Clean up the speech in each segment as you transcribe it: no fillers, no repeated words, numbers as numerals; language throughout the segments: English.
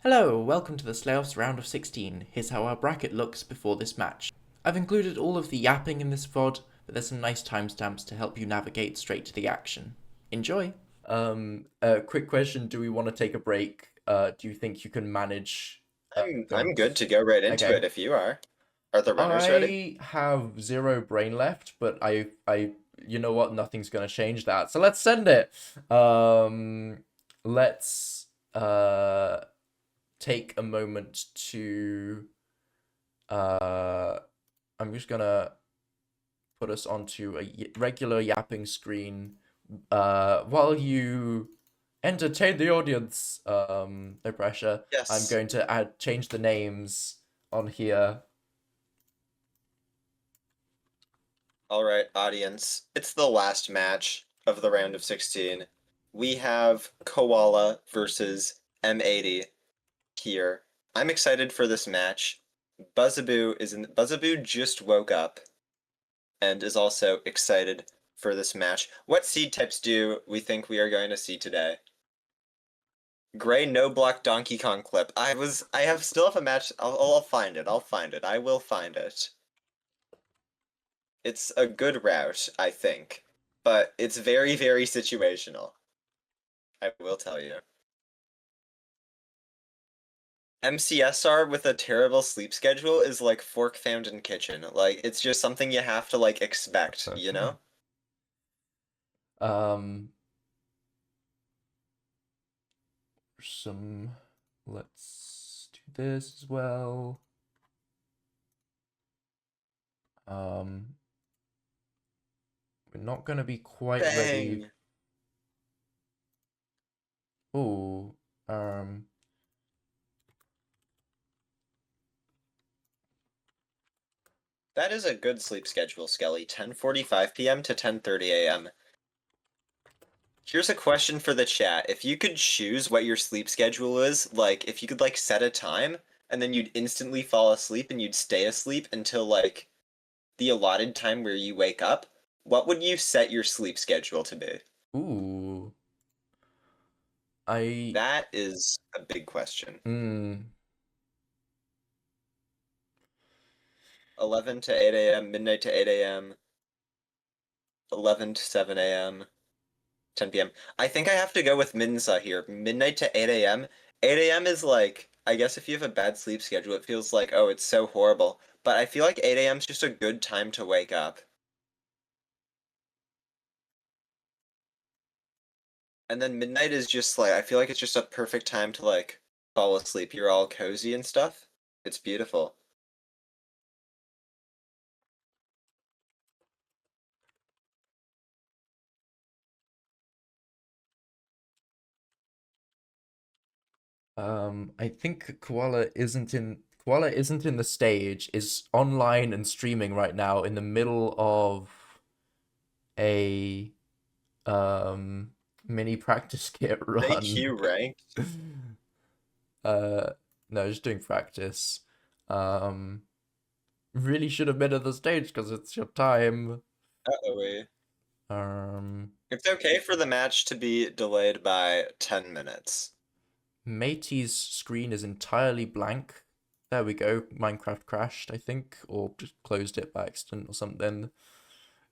Hello, welcome to the Slayoffs round of 16. Here's how our bracket looks before this match. I've included all of the yapping in this VOD, but there's some nice timestamps to help you navigate straight to the action. Enjoy! Quick question, do we want to take a break? Do you think you can manage I'm good to go right into Okay. it if you are. Are the runners ready? I have zero brain left, but you know what? Nothing's gonna change that. So let's send it. Let's take a moment to I'm just gonna put us onto a regular yapping screen while you entertain the audience. No pressure. I'm Yes. going to change the names on here. All right, audience. It's the last match of the round of 16. We have Koala versus M8ty here. I'm excited for this match. Buzzaboo just woke up and is also excited for this match. What seed types do we think we are going to see today? Gray no block Donkey Kong clip. Still have a match. I'll find it. I'll find it. I will find it. It's a good route, I think, but it's very, very situational. I will tell you. MCSR with a terrible sleep schedule is like fork found in kitchen. Like, it's just something you have to, like, expect, you know? Um, some. Let's do this as well. Um, we're not gonna be quite ready. Bang! Oh, um, That is a good sleep schedule, Skelly. 10:45 p.m. to 10:30 a.m. Here's a question for the chat. If you could choose what your sleep schedule is, like if you could like set a time and then you'd instantly fall asleep and you'd stay asleep until like the allotted time where you wake up, what would you set your sleep schedule to be? ooh, I, That is a big question. hmm. 11 to 8 a.m., midnight to 8 a.m., 11 to 7 a.m., 10 p.m. I think I have to go with Minsa here. Midnight to 8 a.m. 8 a.m. is like, I guess if you have a bad sleep schedule, it feels like, oh, it's so horrible. But I feel like 8 a.m. is just a good time to wake up. And then midnight is just like, I feel like it's just a perfect time to like fall asleep. You're all cozy and stuff. It's beautiful. I think Koala isn't in the stage, is online and streaming right now in the middle of a um mini practice kit run. AQ ranked? Uh no, just doing practice. Um really should have been at the stage because it's your time. Uh-oh. Um It's okay for the match to be delayed by 10 minutes. Matey's screen is entirely blank. There we go. Minecraft crashed, I think, or just closed it by accident or something.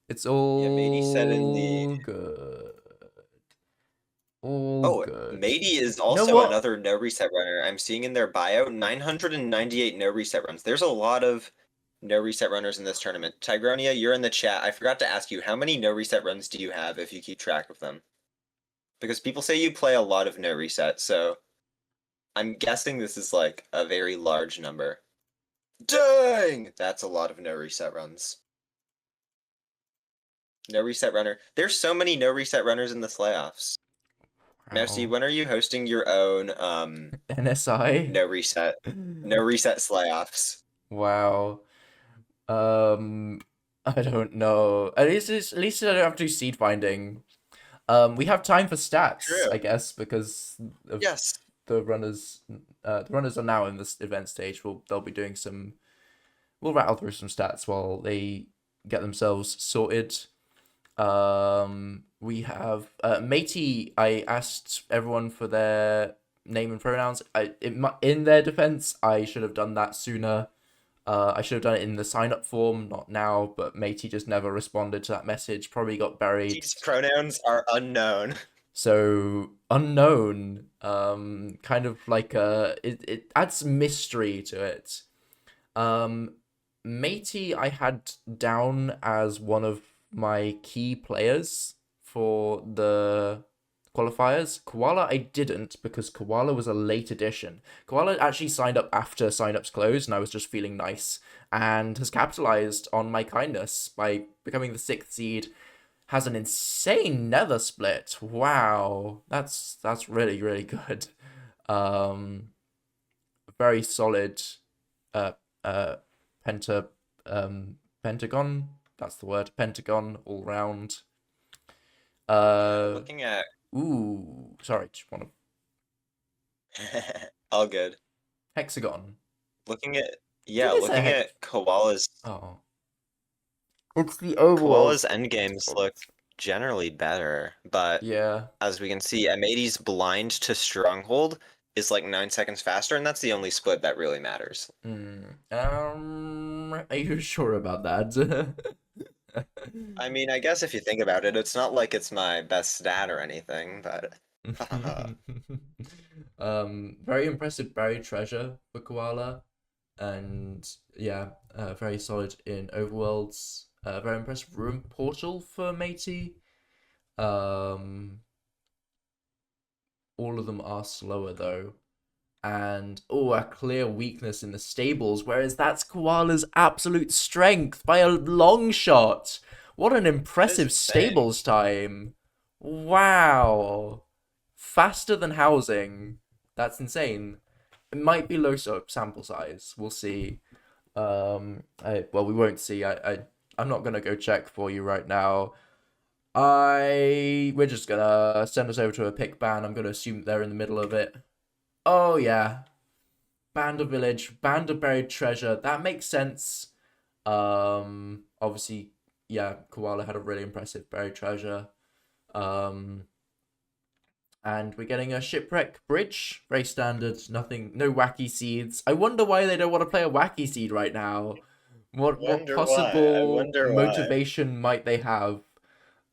It's Yeah, Matey said in the... all good. All Oh, good. Matey is You know also what? another no reset runner. I'm seeing in their bio 998 no reset runs. There's a lot of no reset runners in this tournament. Tigronia, you're in the chat. I forgot to ask you, how many no reset runs do you have if you keep track of them? Because people say you play a lot of no reset, so I'm guessing this is like a very large number. Dang! That's a lot of no reset runs. No reset runner. There's so many no reset runners in the playoffs. Mousy, Wow. when are you hosting your own NSI? no reset slayoffs? Wow. Um, I don't know. At least I don't have to do seed finding. We have time for stats, I True. guess, because of Yes. the runners. The runners are now in this event stage. They'll be doing some. We'll rattle through some stats while they get themselves sorted. We have Matey. I asked everyone for their name and pronouns. In their defense, I should have done that sooner. I should have done it in the sign up form, not now, but Matey just never responded to that message, probably got buried. These pronouns are unknown. So unknown, kind of like it adds mystery to it. Matey I had down as one of my key players for the qualifiers. Koala I didn't because Koala was a late addition. Koala actually signed up after signups closed and I was just feeling nice and has capitalized on my kindness by becoming the 6th seed. Has an insane nether split. Wow. That's really, really good. Very solid uh penta pentagon. That's the word. Pentagon all round. Looking at Ooh, sorry, just want all good. hexagon. Looking at It is a looking hex. at Koala's Oh, it's the overworld. endgames look generally better, but Yeah. as we can see, M80's blind to stronghold is like 9 seconds faster, and that's the only split that really matters. Are you sure about that? I mean, I guess if you think about it, it's not like it's my best stat or anything, but Very impressive buried treasure for Koala, and yeah, very solid in overworlds. Very impressive room portal for Matey. Um, all of them are slower though, and a clear weakness in the stables. Whereas that's Koala's absolute strength by a long shot. What an that is impressive insane. stables time! Wow. Faster than housing. That's insane. It might be low sample size. We'll see. Well, we won't see. I'm not gonna go check for you right now. We're just gonna send us over to a pick ban. I'm gonna assume they're in the middle of it. Oh yeah, band of village, band of buried treasure. That makes sense. Obviously, yeah, Koala had a really impressive buried treasure. Um, and we're getting a shipwreck bridge. Very standard. Nothing. No wacky seeds. I wonder why they don't want to play a wacky seed right now. What Wonder why. I possible wonder why. motivation might they have?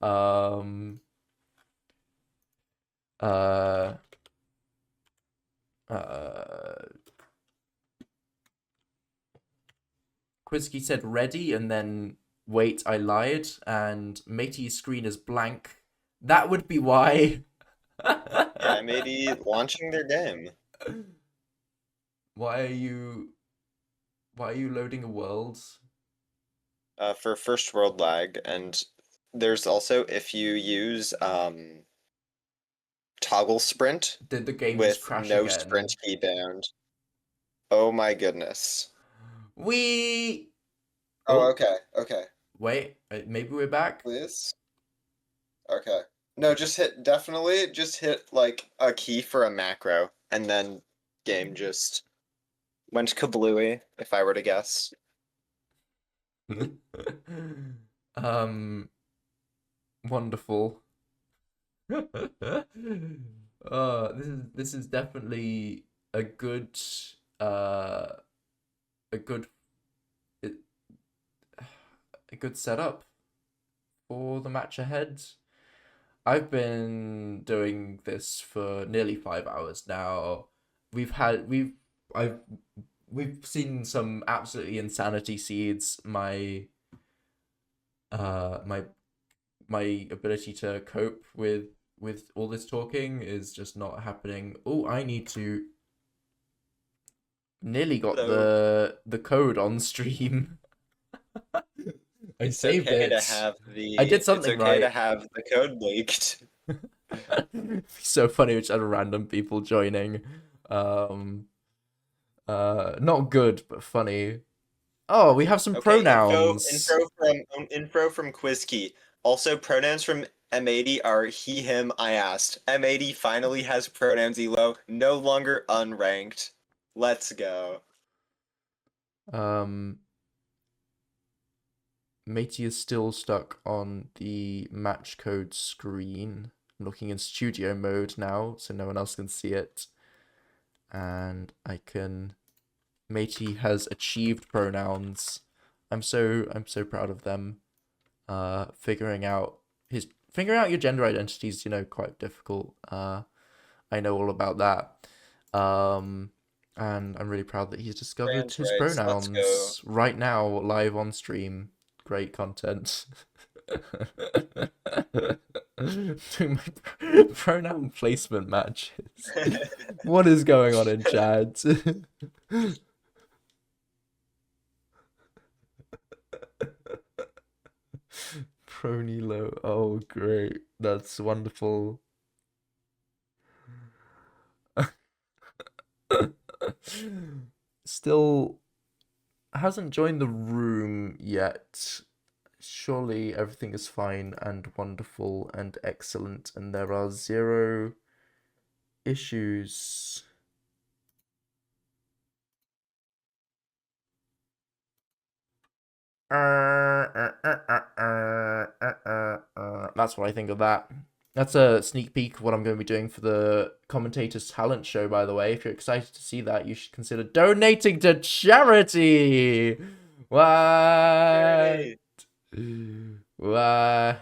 Um. Uh. Uh. Quizky said ready, and then wait, I lied, and Matey's screen is blank. That would be why. Yeah, maybe launching their game. Why are you loading a world? For first world lag, and there's also if you use toggle sprint Did the game just with crash no sprint again? key bound. Oh my goodness. We. Oh, Oh, okay, okay. wait. Maybe we're back. Please. Okay. No, just hit like a key for a macro, and then game just went kablooey, if I were to guess. um. Wonderful. This is definitely a good uh a good a good setup for the match ahead. I've been doing this for nearly 5 hours now. We've had I've we've seen some absolutely insanity seeds. My my ability to cope with all this talking is just not happening. Oh, I need to nearly got So the code on stream. I it's saved okay to it. have I did it's something okay to right. have the code leaked. So funny which other random people joining. Um Not good but funny. Oh, we have some Okay, pronouns. info from Quizkey. Also, pronouns from M80 are he, him, I asked. M80 finally has pronouns elo, no longer unranked. Let's go. Um Matey is still stuck on the match code screen. I'm looking in studio mode now, so no one else can see it. and I can. Matey has achieved pronouns. I'm so proud of them. Figuring out your gender identity is, quite difficult. I know all about that. And I'm really proud that he's discovered Trans his rights, let's go. pronouns right now, live on stream. Great content. Doing my pronoun placement matches. What is going on in chat? Pronilo. Oh, great. That's wonderful. Still hasn't joined the room yet. Surely everything is fine and wonderful and excellent, and there are zero issues. That's what I think of that. That's a sneak peek of what I'm going to be doing for the commentator's talent show, by the way. If you're excited to see that, you should consider donating to charity. What? Yay. What?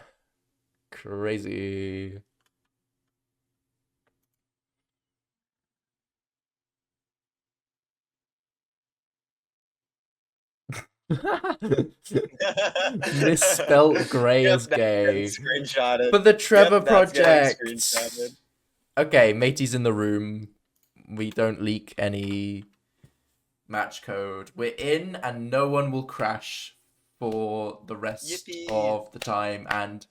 Crazy. Misspelt gray Yep, as gay. screenshotted. But the Trevor Yep, that's getting Project. screenshotted. Okay, matey's in the room. We don't leak any match code. We're in, and no one will crash for the rest Yippee. of the time, and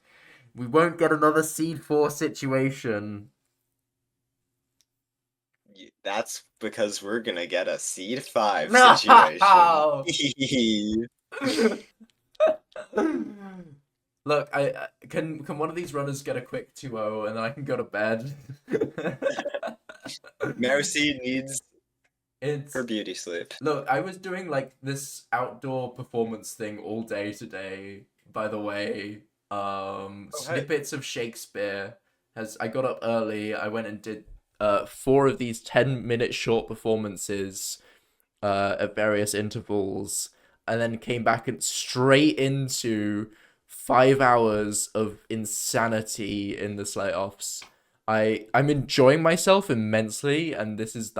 we won't get another Seed 4 situation. That's because we're gonna get a Seed 5 No! situation. Look, I can one of these runners get a quick 2-0 and then I can go to bed. Mercy needs It's her beauty sleep. Look, I was doing like this outdoor performance thing all day today, by the way. Snippets of Shakespeare. I got up early, I went and did 4 of these 10-minute short performances at various intervals, and then came back and straight into 5 hours of insanity in the playoffs. I'm enjoying myself immensely, and this is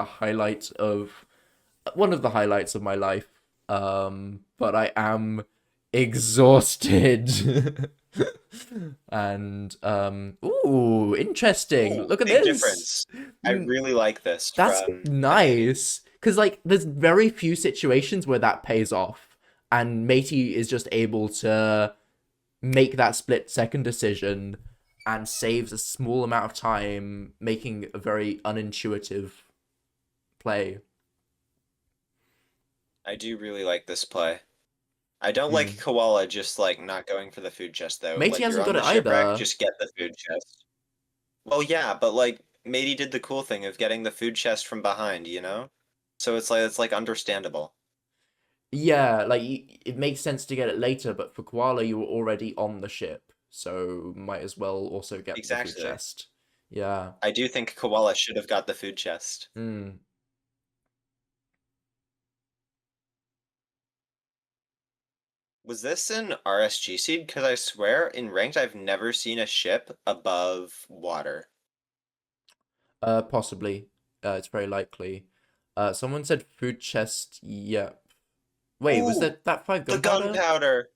one of the highlights of my life. But I am exhausted. And ooh, interesting. Ooh, Look at big this. difference. I really like this. That's from nice. Because, like, there's very few situations where that pays off. And Matey is just able to make that split-second decision and saves a small amount of time, making a very unintuitive play. I do really like this play. I don't like Koala just like not going for the food chest though. Matey Like hasn't you're on got the it shipwreck, either. just get the food chest. Well, yeah, but like Matey did the cool thing of getting the food chest from behind, you know? So it's like understandable. Yeah, like, it makes sense to get it later, but for Koala, you were already on the ship, so might as well also get the food Exactly. chest. Yeah. I do think Koala should have got the food chest. Was this an RSG seed? Because I swear in ranked I've never seen a ship above water. Possibly. It's very likely. Someone said food chest, yep. Wait, was Ooh, that 5 the gunpowder? gunpowder!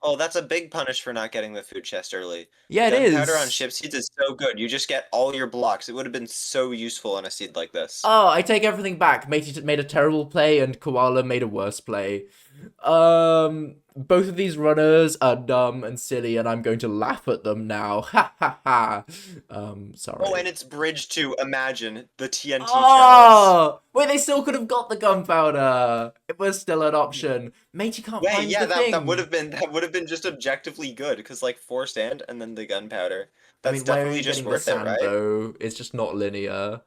Oh, that's a big punish for not getting the food chest early. Yeah, it Gunpowder on is. ship seeds is so good. You just get all your blocks. It would have been so useful on a seed like this. Oh, I take everything back. Matey made a terrible play and Koala made a worse play. Both of these runners are dumb and silly, and I'm going to laugh at them now. Ha ha ha. Sorry. Oh, and it's bridge to Imagine, the TNT chalice. Oh! Wait, they still could have got the gunpowder. It was still an option. Matey can't Wait, find yeah, the thing. that would have been just objectively good because like 4 sand and then the gunpowder. I That's mean, where are definitely you just getting the worth it, sand, right? though? It's just not linear.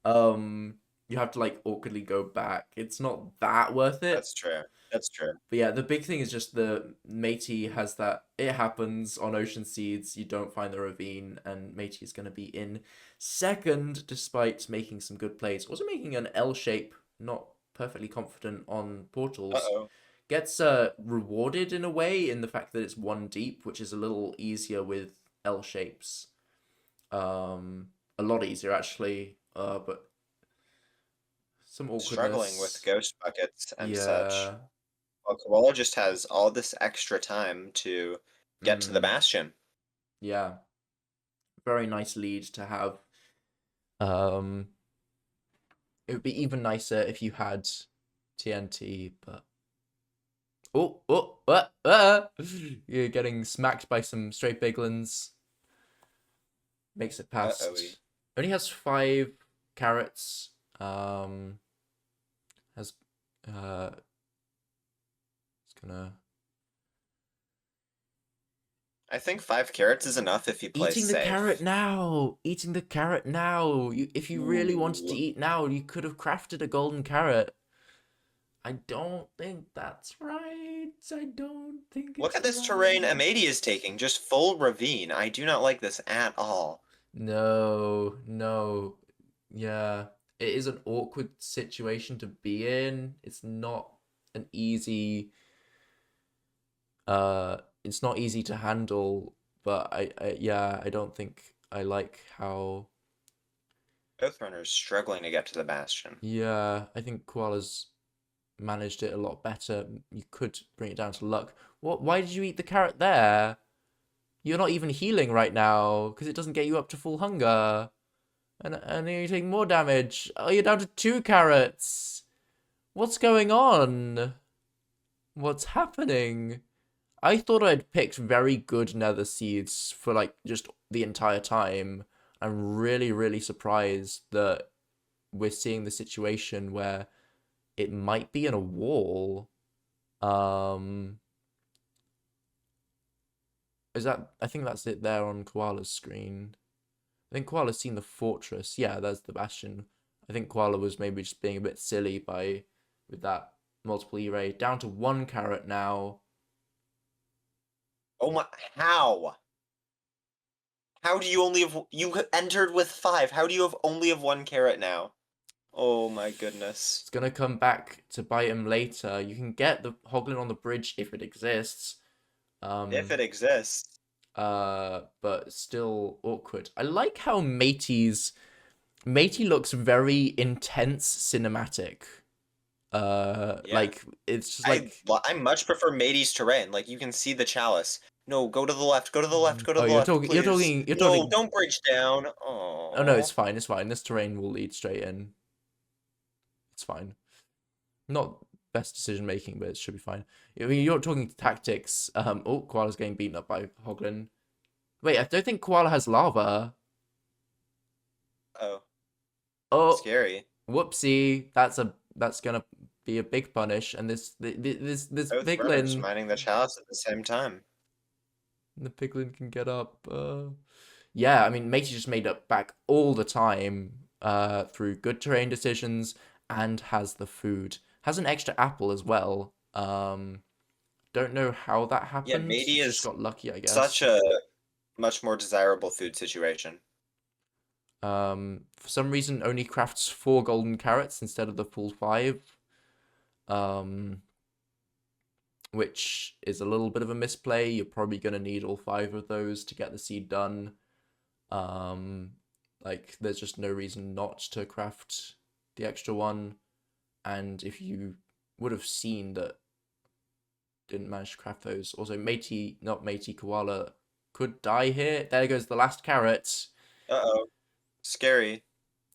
Um, you have to like awkwardly go back. It's not that worth it. That's true. That's true. But yeah, the big thing is just the Matey has that it happens on Ocean Seeds, you don't find the ravine, and Matey is gonna be in second despite making some good plays. Also making an L shape, not perfectly confident on portals. Uh-oh. Gets rewarded in a way in the fact that it's one deep, which is a little easier with L shapes. A lot easier actually. But some Struggling with awkwardness. ghost buckets and such. Yeah. Well, Koala just has all this extra time to get to the Mm, bastion. yeah. Very nice lead to have. Um, it would be even nicer if you had TNT, but you're getting smacked by some stray biglins. Makes it Uh-oh. past. Only has 5 carrots. Has it's gonna I think 5 carrots is enough if you play eating the carrot safe. now. Eating the carrot now. If you really wanted to Ooh. eat now, you could have crafted a golden carrot. I don't think that's right. I don't think Look it's at this terrain right. m8ty is taking, just full ravine. I do not like this at all. No, no. Yeah. It is an awkward situation to be in. It's not an easy it's not easy to handle, but yeah, I don't think I like how Both runners struggling to get to the bastion. yeah, I think Koala's managed it a lot better. You could bring it down to luck. What? Why did you eat the carrot there? You're not even healing right now because it doesn't get you up to full hunger. And you're taking more damage. Oh, you're down to 2 carrots. What's going on? What's happening? I thought I'd picked very good nether seeds for like just the entire time. I'm really, really surprised that we're seeing the situation where it might be in a wall. Um, is that? I think that's it there on Koala's screen. I think Koala's seen the fortress. Yeah, there's the bastion. I think Koala was maybe just being a bit silly by with that multiple E-ray. Down to 1 carrot now. Oh my, how? How do you only have, you entered with 5. How do you have only have 1 carrot now? Oh my goodness. It's gonna come back to bite him later. You can get the Hoglin on the bridge if it exists. If Um, it exists. but still awkward. I like how Matey looks very intense cinematic. Yeah. Like it's just I like I much prefer m8ty's terrain. Like you can see the chalice. No, go to the left, go to the left, go to oh, the left, please. you're No, talking. don't bridge down. Oh no, it's Oh. fine, it's fine. This terrain will lead straight in. It's fine. Not best decision making, but it should be fine. I mean, you're talking tactics. Oh, Koala's getting beaten up by Hoglin. Wait, I don't think Koala has lava. Oh, Oh, scary. whoopsie. That's gonna be a big punish. And this Both runners piglin, mining the chalice at the same time. the piglin can get up. Yeah, I mean, Matey just made up back all the time. Through good terrain decisions and has the food. Has an extra apple as well. Don't know how that Yeah, happened. m8ty Just is got lucky, I such guess. a much more desirable food situation. For some reason, only crafts 4 golden carrots instead of the full 5. Um, which is a little bit of a misplay. You're probably gonna need all 5 of those to get the seed done. Um, like there's just no reason not to craft the extra one. And if you would have seen that didn't manage to craft those. Also, Matey, not Matey, Koala could die here. There goes the last carrot. Uh-oh. Scary.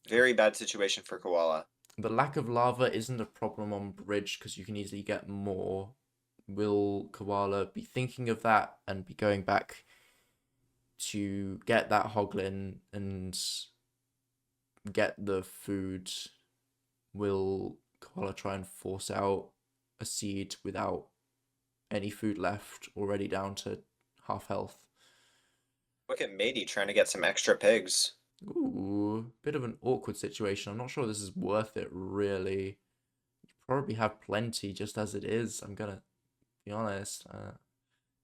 Very bad situation for Koala. The lack of lava isn't a problem on bridge because you can easily get more. Will Koala be thinking of that and be going back to get that Hoglin and get the food? Will Koala try and force out a seed without any food left, already down to half health? Look at m8ty trying to get some extra pigs. Ooh, so bit of an awkward situation. I'm not sure this is worth it, really. You probably have plenty just as it is. I'm gonna be honest.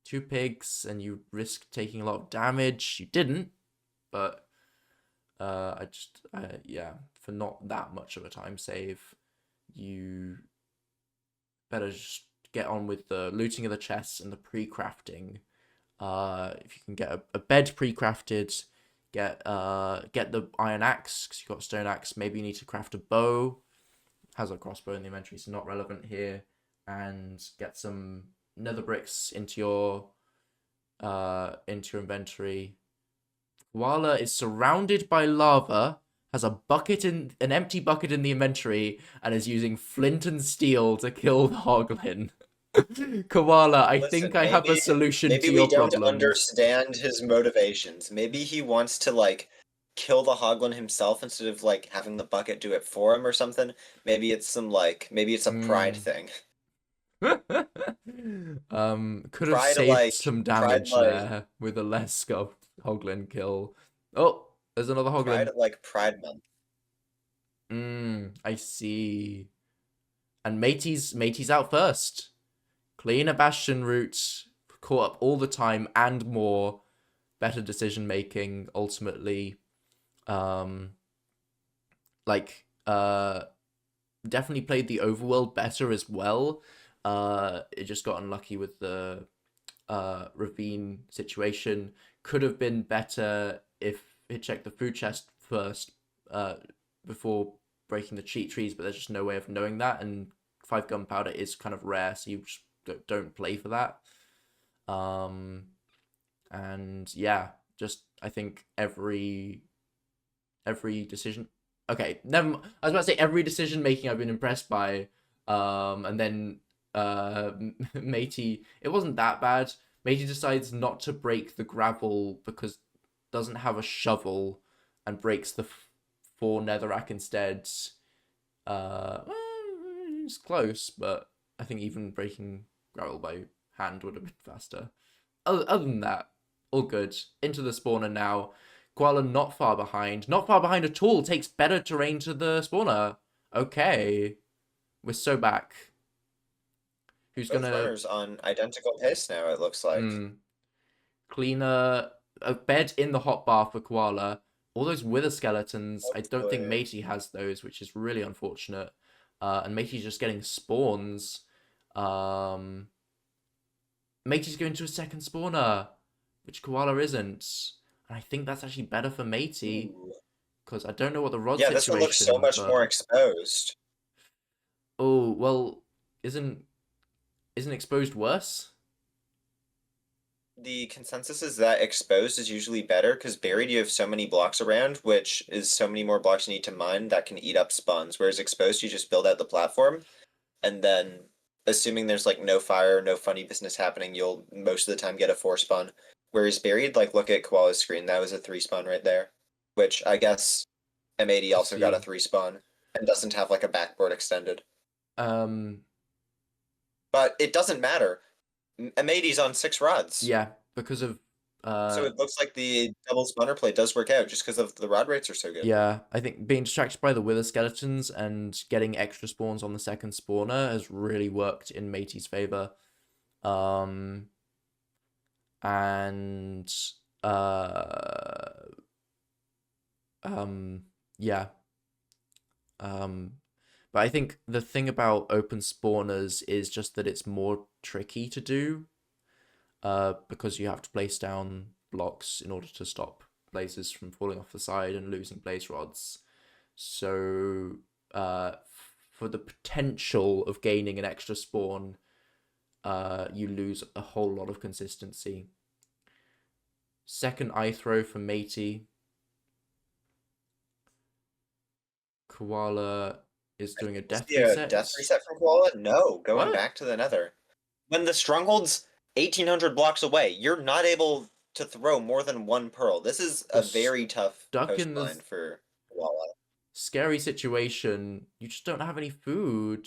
Two pigs, and you risk taking a lot of damage. You didn't, but yeah, for not that much of a time save, you better just get on with the looting of the chests and the pre-crafting. If you can get a bed pre-crafted, get the iron axe because you've got stone axe. Maybe you need to craft a bow. Has a crossbow in the inventory, so not relevant here. And get some nether bricks into your inventory. Koala is surrounded by lava, has a an empty bucket in the inventory, and is using flint and steel to kill the hoglin. Koala, I Listen, think I have a solution maybe to we your don't problems. understand his motivations. Maybe he wants to like kill the hoglin himself instead of like having the bucket do it for him or something. Maybe it's maybe it's a pride thing. Could have Pride saved some pride damage there with a less scuffed hoglin kill. Oh, there's another hoglin. Pride month. I see. And Matey's out first. Cleaner Bastion route, caught up all the time and more. Better decision making ultimately. Definitely played the overworld better as well. It just got unlucky with the ravine situation. Could have been better if it checked the food chest first before breaking the cheat trees, but there's just no way of knowing that, and 5 gunpowder is kind of rare, so you just don't play for that. And yeah, just I think every decision. Okay, never. I was about to say every decision making I've been impressed by. And then Matey, it wasn't that bad. Matey decides not to break the gravel because doesn't have a shovel and breaks the 4 netherrack instead. It's close, but I think even breaking gravel by hand would have been faster. Other than that, all good. Into the spawner now. Koala not far behind. Not far behind at all. Takes better terrain to the spawner. Okay. We're so back. Who's Both gonna... runners on identical pace now, it looks like. Cleaner... A bed in the hotbar for Koala. All those wither skeletons. I don't think Matey has those, which is really unfortunate. And Matey's just getting spawns. Matey's going to a second spawner, which Koala isn't. And I think that's actually better for Matey, because I don't know what the rod situation... Yeah, this one looks so much more exposed. Oh, well, isn't exposed worse? The consensus is that exposed is usually better, because buried you have so many blocks around, which is so many more blocks you need to mine that can eat up spawns, whereas exposed you just build out the platform, and then assuming there's like no fire, no funny business happening, you'll most of the time get a 4 spawn. Whereas buried, like look at Koala's screen, that was a 3 spawn right there. Which I guess m8ty also got a 3 spawn and doesn't have like a backboard extended. But it doesn't matter. m8ty's on 6 rods. Yeah, because of so it looks like the double spawner play does work out just because of the rod rates are so good. Yeah, I think being distracted by the wither skeletons and getting extra spawns on the second spawner has really worked in Matey's favor. Yeah. But I think the thing about open spawners is just that it's more tricky to do, because you have to place down blocks in order to stop blazes from falling off the side and losing blaze rods. So, for the potential of gaining an extra spawn, you lose a whole lot of consistency. Second eye throw for Matey. Koala is doing a death reset. Death reset from Koala? No, going back to the nether. When the stronghold's 1,800 blocks away, you're not able to throw more than 1 pearl. This is a very tough coastline for Koala. Scary situation. You just don't have any food.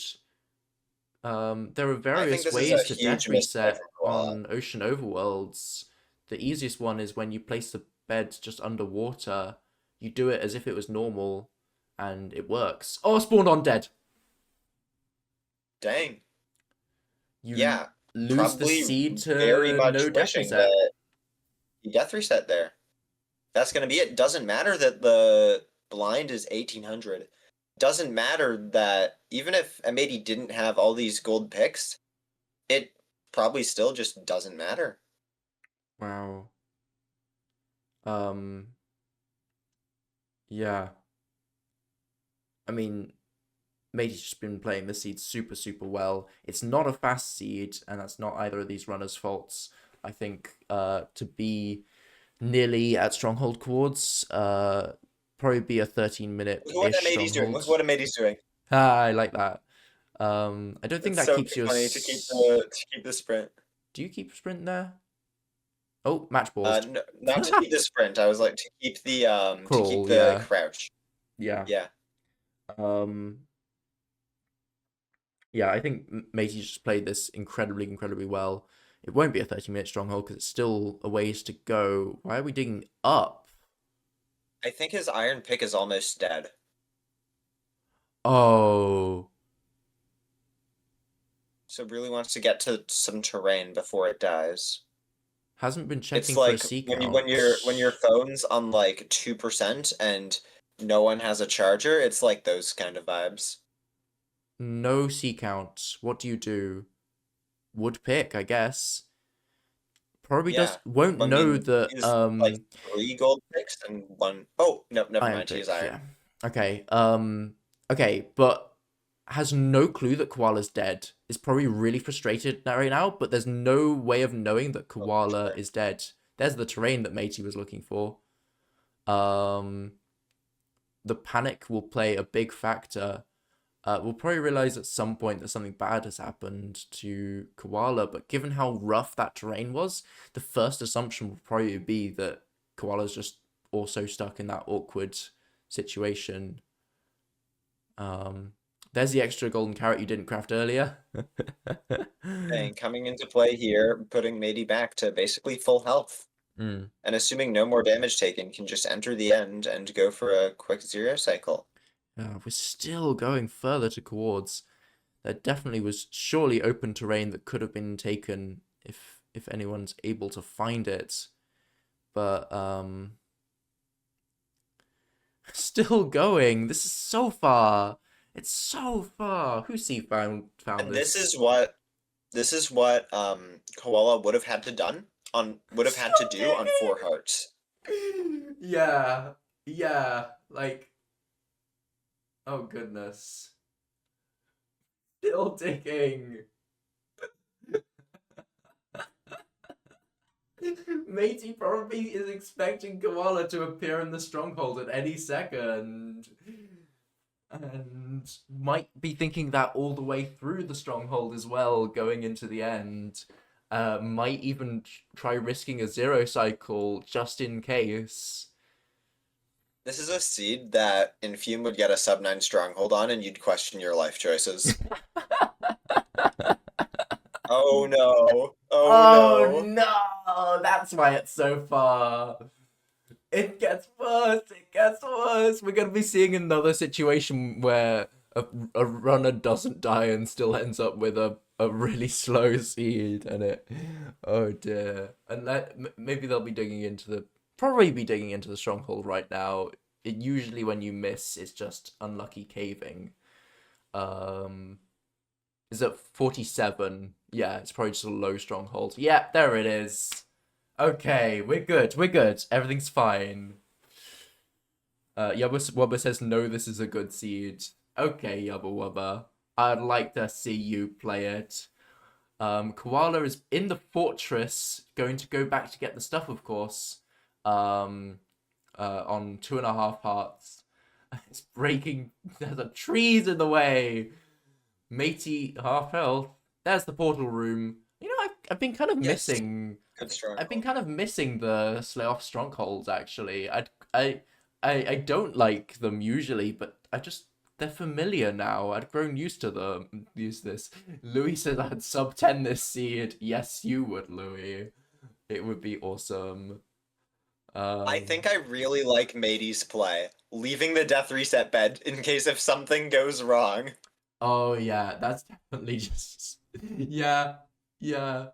There are various ways to death reset on ocean overworlds. The easiest one is when you place the bed just underwater. You do it as if it was normal, and it works. Oh, spawned on dead. Dang. You Yeah, lose the probably seed very to much no death wishing reset. that he death reset there. That's gonna be it. Doesn't matter that the blind is 1800. Doesn't matter that even if m8ty didn't have all these gold picks, it probably still just doesn't matter. Wow. Um, yeah. I mean, Matey's just been playing the seed super, super well. It's not a fast seed, and that's not either of these runners' faults. I think to be nearly at Stronghold Chords, probably be a 13-minute-ish Look what m8ty's doing. Look Stronghold. what m8ty's doing. Ah, I like that. I don't think It's that so keeps you funny to keep the sprint. Do you keep sprint there? Oh, match paused. No, not to keep the sprint. I was like to keep Crawl, the yeah. crouch. Yeah. Yeah. Um, yeah, I think Matey just played this incredibly, incredibly well. It won't be a 30-minute stronghold because it's still a ways to go. Why are we digging up? I think his iron pick is almost dead. Oh, So really wants to get to some terrain before it dies. hasn't been It's checking for a like C when your count. phone's on like 2% and no one has a charger, it's like those kind of vibes. No C count. What do you do? Would pick, I guess. Probably Yeah. won't I know mean, that he's like 3 gold picks and one. Oh, no, never iron mind. He has pick, iron. yeah. Okay. Okay, but has no clue that Koala's dead. Is probably really frustrated right now, but there's no way of knowing that Oh, for Koala sure. is dead. There's the terrain that Matey was looking for. Um, the panic will play a big factor. We'll probably realize at some point that something bad has happened to Koala, but given how rough that terrain was, the first assumption would probably be that Koala's just also stuck in that awkward situation. Um, there's the extra golden carrot you didn't craft earlier. And coming into play here, putting m8ty back to basically full health. Mm. And assuming no more damage taken, can just enter the end and go for a quick 0 cycle. We're still going further towards. There definitely was surely open terrain that could have been taken if anyone's able to find it. But still going. This is so far. It's so far. Who see found And this? this is what Koala would have had to Still do on 4 hearts. digging. Yeah. Yeah. Like, oh goodness. Still digging. Matey probably is expecting Koala to appear in the stronghold at any second. And might be thinking that all the way through the stronghold as well, going into the end. Might even try risking a 0 cycle just in case. This is a seed that Infume would get a sub 9 stronghold on, and you'd question your life choices. Oh no! Oh Oh no! no! That's why it's so far. It gets worse. It gets worse. We're gonna be seeing another situation where a runner doesn't die and still ends up with a really slow seed, and it. Oh dear. And maybe they'll be digging into the probably be digging into the stronghold right now. It usually when you miss, it's just unlucky caving. Um, is it 47? Yeah, it's probably just a low stronghold. Yeah, there it is. Okay, we're good. We're good. Everything's fine. Yubba Wubba says no. This is a good seed. Okay, Yubba Wubba. I'd like to see you play it. Koala is in the fortress, going to go back to get the stuff, of course. On 2.5 hearts. It's breaking. There's a trees in the way. Matey half health. There's the portal room. You know, I've been kind of Yes, missing. good I've been stronghold. kind of missing the slay off strongholds. Actually, I don't like them usually, but they're familiar now. I'd grown used to them. Use this. Louis said I'd sub 10 this seed. Yes, you would, Louis. It would be awesome. I think I really like m8ty's play, leaving the death reset bed in case if something goes wrong. Oh yeah, that's definitely just yeah, yeah.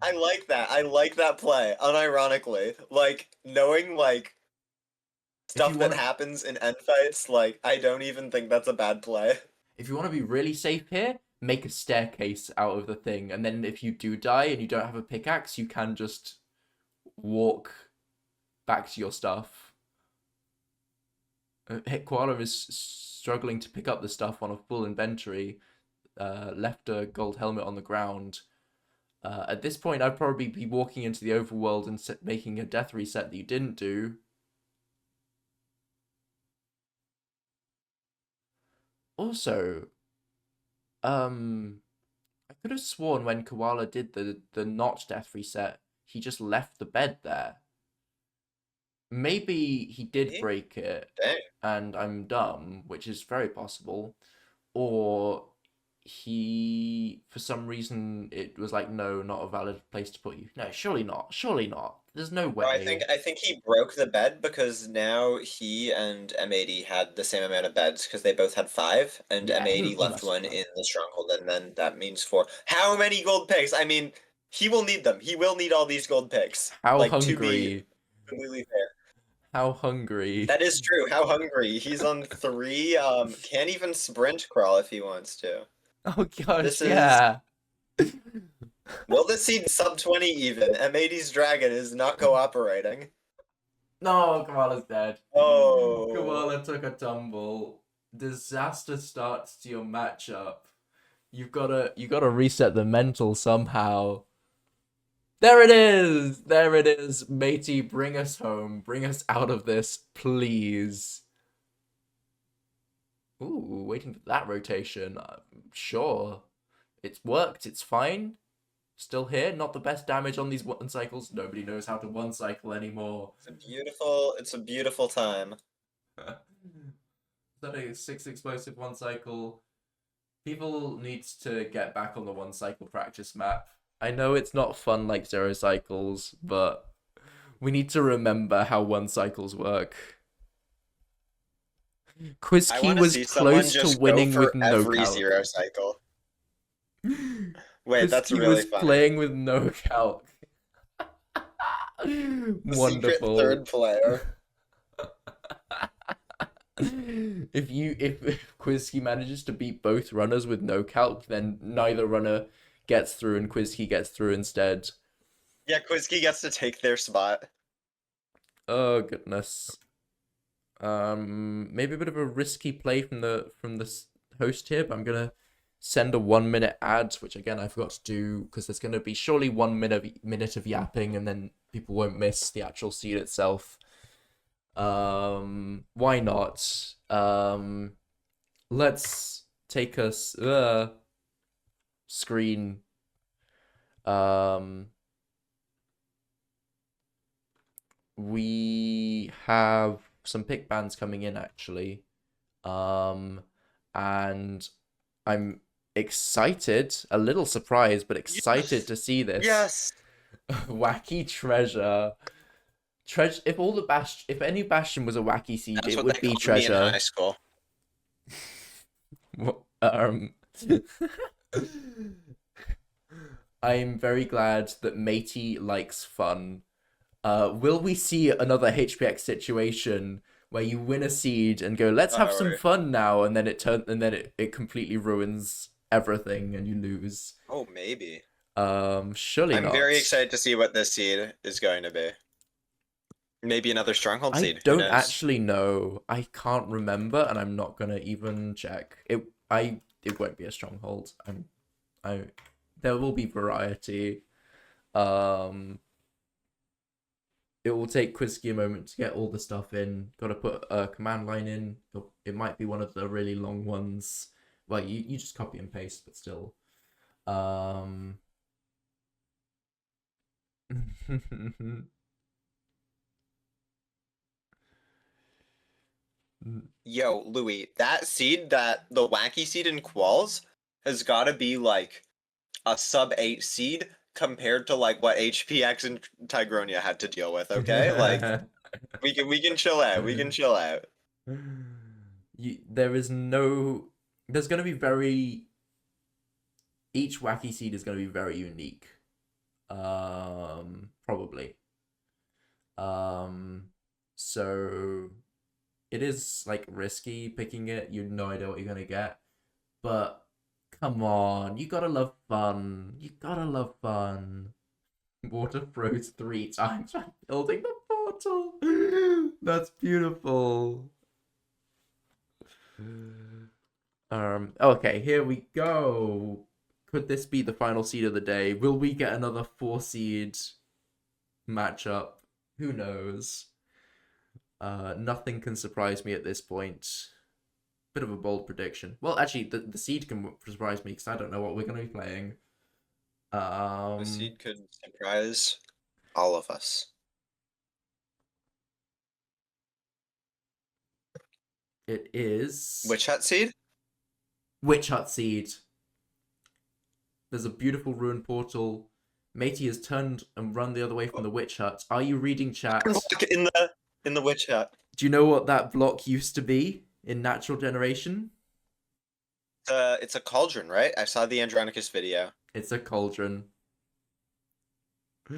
I like that. I like that play, unironically. Like, knowing, like, If you stuff that want to, happens in end fights, like, I don't even think that's a bad play. if you want to be really safe here, make a staircase out of the thing, and then if you do die and you don't have a pickaxe, you can just walk back to your stuff. Koala is struggling to pick up the stuff on a full inventory. Left a gold helmet on the ground. At this point, I'd probably be walking into the overworld and making a death reset that you didn't do. Also, I could have sworn when Koala did the not death reset, he just left the bed there. Maybe he did Eh? break it Dang. and I'm dumb, which is very possible. Or he, for some reason, it was like, no, not a valid place to put you. No, surely not. Surely not. There's no No, I think way. I think he broke the bed because now he and m8ty had the same amount of beds because they both had 5, and Yeah, m8ty he left must one have. in the stronghold, and then that means 4. How many gold picks? I mean, he will need them. He will need all these gold picks. How Like, to be hungry. completely fair. How hungry. That is true. How hungry. He's on 3, can't even sprint crawl if he wants to. Oh gosh, This is yeah. will this seed sub 20 even? m8ty's dragon is not cooperating. No, Koala's dead. Oh. Koala took a tumble. Disaster starts to your matchup. You gotta reset the mental somehow. There it is! There it is. Matey, bring us home. Bring us out of this, please. Ooh, waiting for that rotation. Sure. It's worked, it's fine. Still here, not the best damage on these one cycles. Nobody knows how to one cycle anymore. It's a beautiful time. Is that a 6 explosive one cycle? People need to get back on the one cycle practice map. I know it's not fun like 0 cycles, but we need to remember how one cycles work. I Quizkey want to was see someone close to just go winning with for no every calc. 0 cycle. Wait, that's Quizkey really was funny. playing with no calc. The secret Wonderful. third player. If Quizkey manages to beat both runners with no calc, then neither runner gets through and Quizkey gets through instead. Yeah, Quizkey gets to take their spot. Oh goodness. Maybe a bit of a risky play from the host here, but I'm gonna send a 1 minute ad, which again I forgot to do because there's gonna be surely 1 minute of yapping, and then people won't miss the actual seed itself. Why not? Let's take us screen. We have some pick bands coming in actually. And I'm excited, a little surprised, but excited Yes! to see this. Yes! Wacky treasure. Treasure. If any bastion was a wacky seed, That's it what would they be called me in high treasure. school. I'm very glad that Matey likes fun. Will we see another HPX situation where you win a seed and go, let's have some Alright. fun now, and then it completely ruins everything and you lose? Oh, maybe. Surely I'm not. very excited to see what this seed is going to be. Maybe another stronghold I seed. Who don't knows? actually know. I can't remember, and I'm not gonna even check. It won't be a stronghold. I there will be variety. Um, it will take Quizkey a moment to get all the stuff in. Got to put a command line in. It might be one of the really long ones. Well, you just copy and paste, but still. Yo, Louis, that seed, the wacky seed in Qualls, has got to be like a sub 8 seed compared to like what HPX and Tigronia had to deal with, okay? Like, We can chill out. We can chill out. There is no. There's going to be very. Each wacky seed is going to be very unique. Probably. Um, so it is like risky picking it. You have no idea what you're gonna get, but come on, you gotta love fun. You gotta love fun. Water froze 3 times while building the portal. That's beautiful. Okay, here we go. Could this be the final seed of the day? Will we get another 4 seed matchup? Who knows? Nothing can surprise me at this point. Bit of a bold prediction. Well, actually, the seed can surprise me because I don't know what we're going to be playing. The seed could surprise all of us. It is Witch Hut seed? Witch Hut seed. There's a beautiful ruined portal. m8ty has turned and run the other way from the Witch Hut. Are you reading chat? In the Witch Hut. Do you know what that block used to be in Natural Generation? It's a cauldron, right? I saw the Andronicus video. It's a cauldron.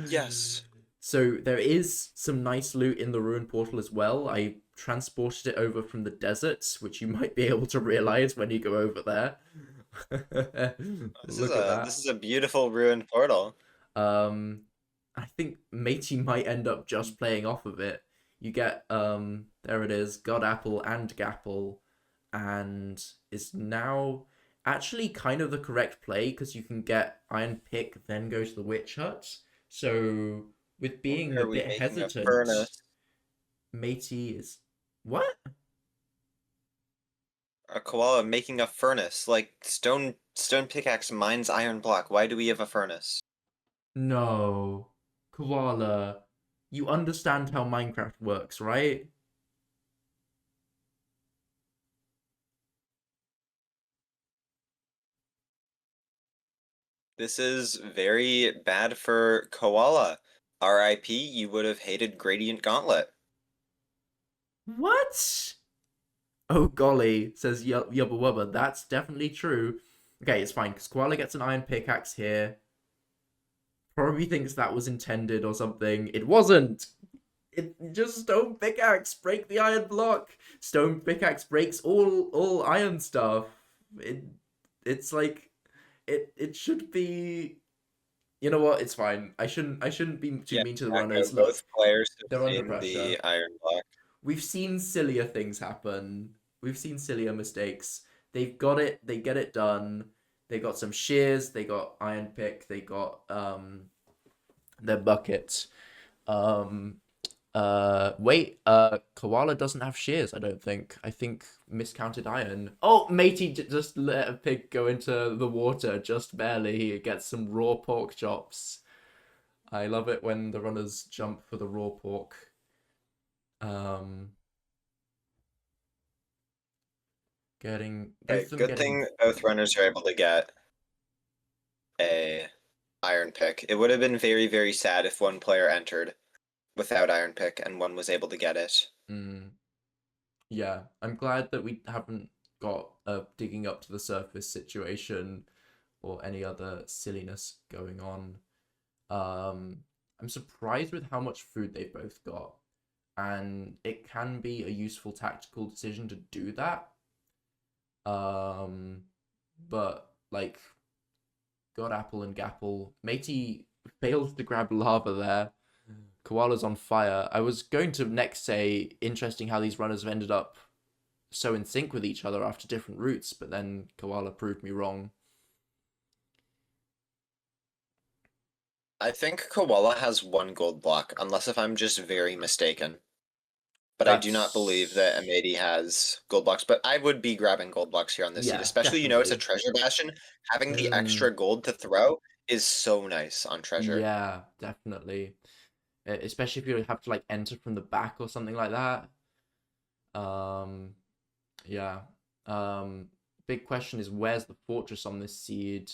Yes. So there is some nice loot in the ruined portal as well. I transported it over from the deserts, which you might be able to realize when you go over there. Look at that. This is a beautiful ruined portal. I think m8ty might end up just playing off of it. You get there it is, God Apple and Gapple, and is now actually kind of the correct play because you can get Iron Pick, then go to the Witch Hut. So with being a bit hesitant, m8ty is what? A koala making a furnace, like stone pickaxe mines iron block. Why do we have a furnace? No, Koala, you understand how Minecraft works, right? This is very bad for koala. R.I.P. You would have hated Gradient Gauntlet. What? Oh golly, says Yubba Wubba. That's definitely true. Okay, it's fine, because Koala gets an iron pickaxe here. Probably thinks that was intended or something. It wasn't! It just stone pickaxe, break the iron block. Stone pickaxe breaks all iron stuff. It's like it should be. You know what? It's fine. I shouldn't be too mean to the runners. Look, Both players they're have under seen pressure. the iron block. We've seen sillier things happen. We've seen sillier mistakes. They've got it. They get it done. They got some shears. They got iron pick. They got their buckets. Um, Koala doesn't have shears. I don't think. I think miscounted iron. Oh, m8ty just let a pig go into the water just barely. He gets some raw pork chops. I love it when the runners jump for the raw pork. Um, getting Okay, good thing both runners are able to get a iron pick. It would have been very, very sad if one player entered without iron pick and one was able to get it. Yeah, I'm glad that we haven't got a digging up to the surface situation or any other silliness going on. I'm surprised with how much food they've both got, and it can be a useful tactical decision to do that. But like God Apple and Gapple, m8ty failed to grab lava there. Koala's on fire. I was going to next say, interesting how these runners have ended up so in sync with each other after different routes, but then Koala proved me wrong. I think koala has one gold block, unless if I'm just very mistaken. But I do not believe that m8ty has gold blocks. But I would be grabbing gold blocks here on this seed, Yeah, especially it's a definitely. treasure bastion. Having the extra gold to throw is so nice on treasure. Yeah, definitely. Especially if you have to like enter from the back or something like that. Yeah. Big question is where's the fortress on this seed?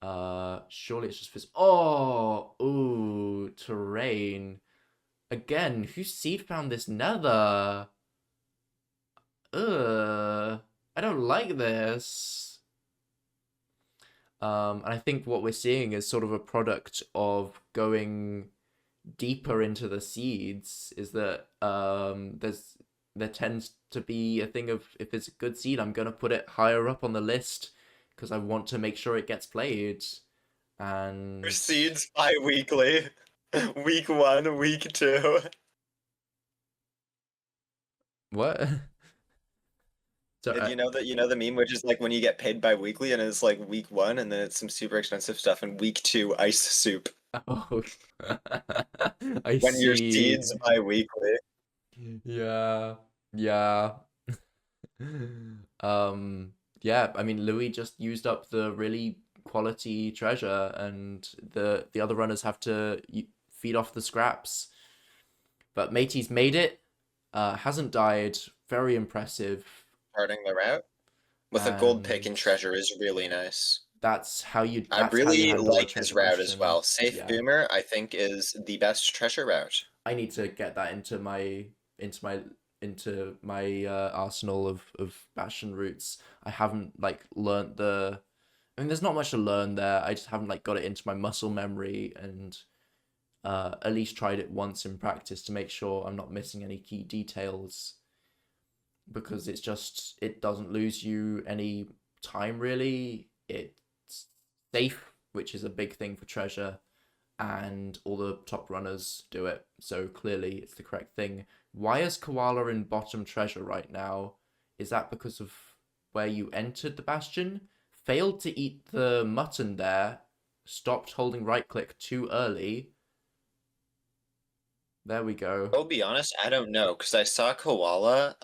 Surely it's just oh, ooh, terrain. Again, who seed found this nether? Ugh. I don't like this. And I think what we're seeing is sort of a product of going deeper into the seeds is that there tends to be a thing of if it's a good seed, I'm gonna put it higher up on the list because I want to make sure it gets played. And Proceeds bi-weekly. Week 1, week 2. what? So Did you know the meme which is like when you get paid bi-weekly and it's like week 1 and then it's some super expensive stuff and week 2 ice soup. oh, I When your see. seeds bi-weekly. Yeah, yeah. Yeah, I mean Louis just used up the really quality treasure and the other runners have to feed off the scraps. But m8ty's made it, hasn't died, very impressive. Starting the route with a gold pick And and treasure is really nice. I that's how you really handle a like his treasure route as bastion. well. Safe Yeah. Boomer, I think, is the best treasure route. I need to get that into my into my arsenal of bastion routes. I haven't like learnt the. I mean, there's not much to learn there. I just haven't like got it into my muscle memory and at least tried it once in practice to make sure I'm not missing any key details because it doesn't lose you any time really. It's safe, which is a big thing for treasure, and all the top runners do it. So clearly it's the correct thing. Why is Koala in bottom treasure right now? Is that because of where you entered the bastion? Failed to eat the mutton there. Stopped holding right click too early. There we go. I'll be honest, I don't know, because I saw Koala,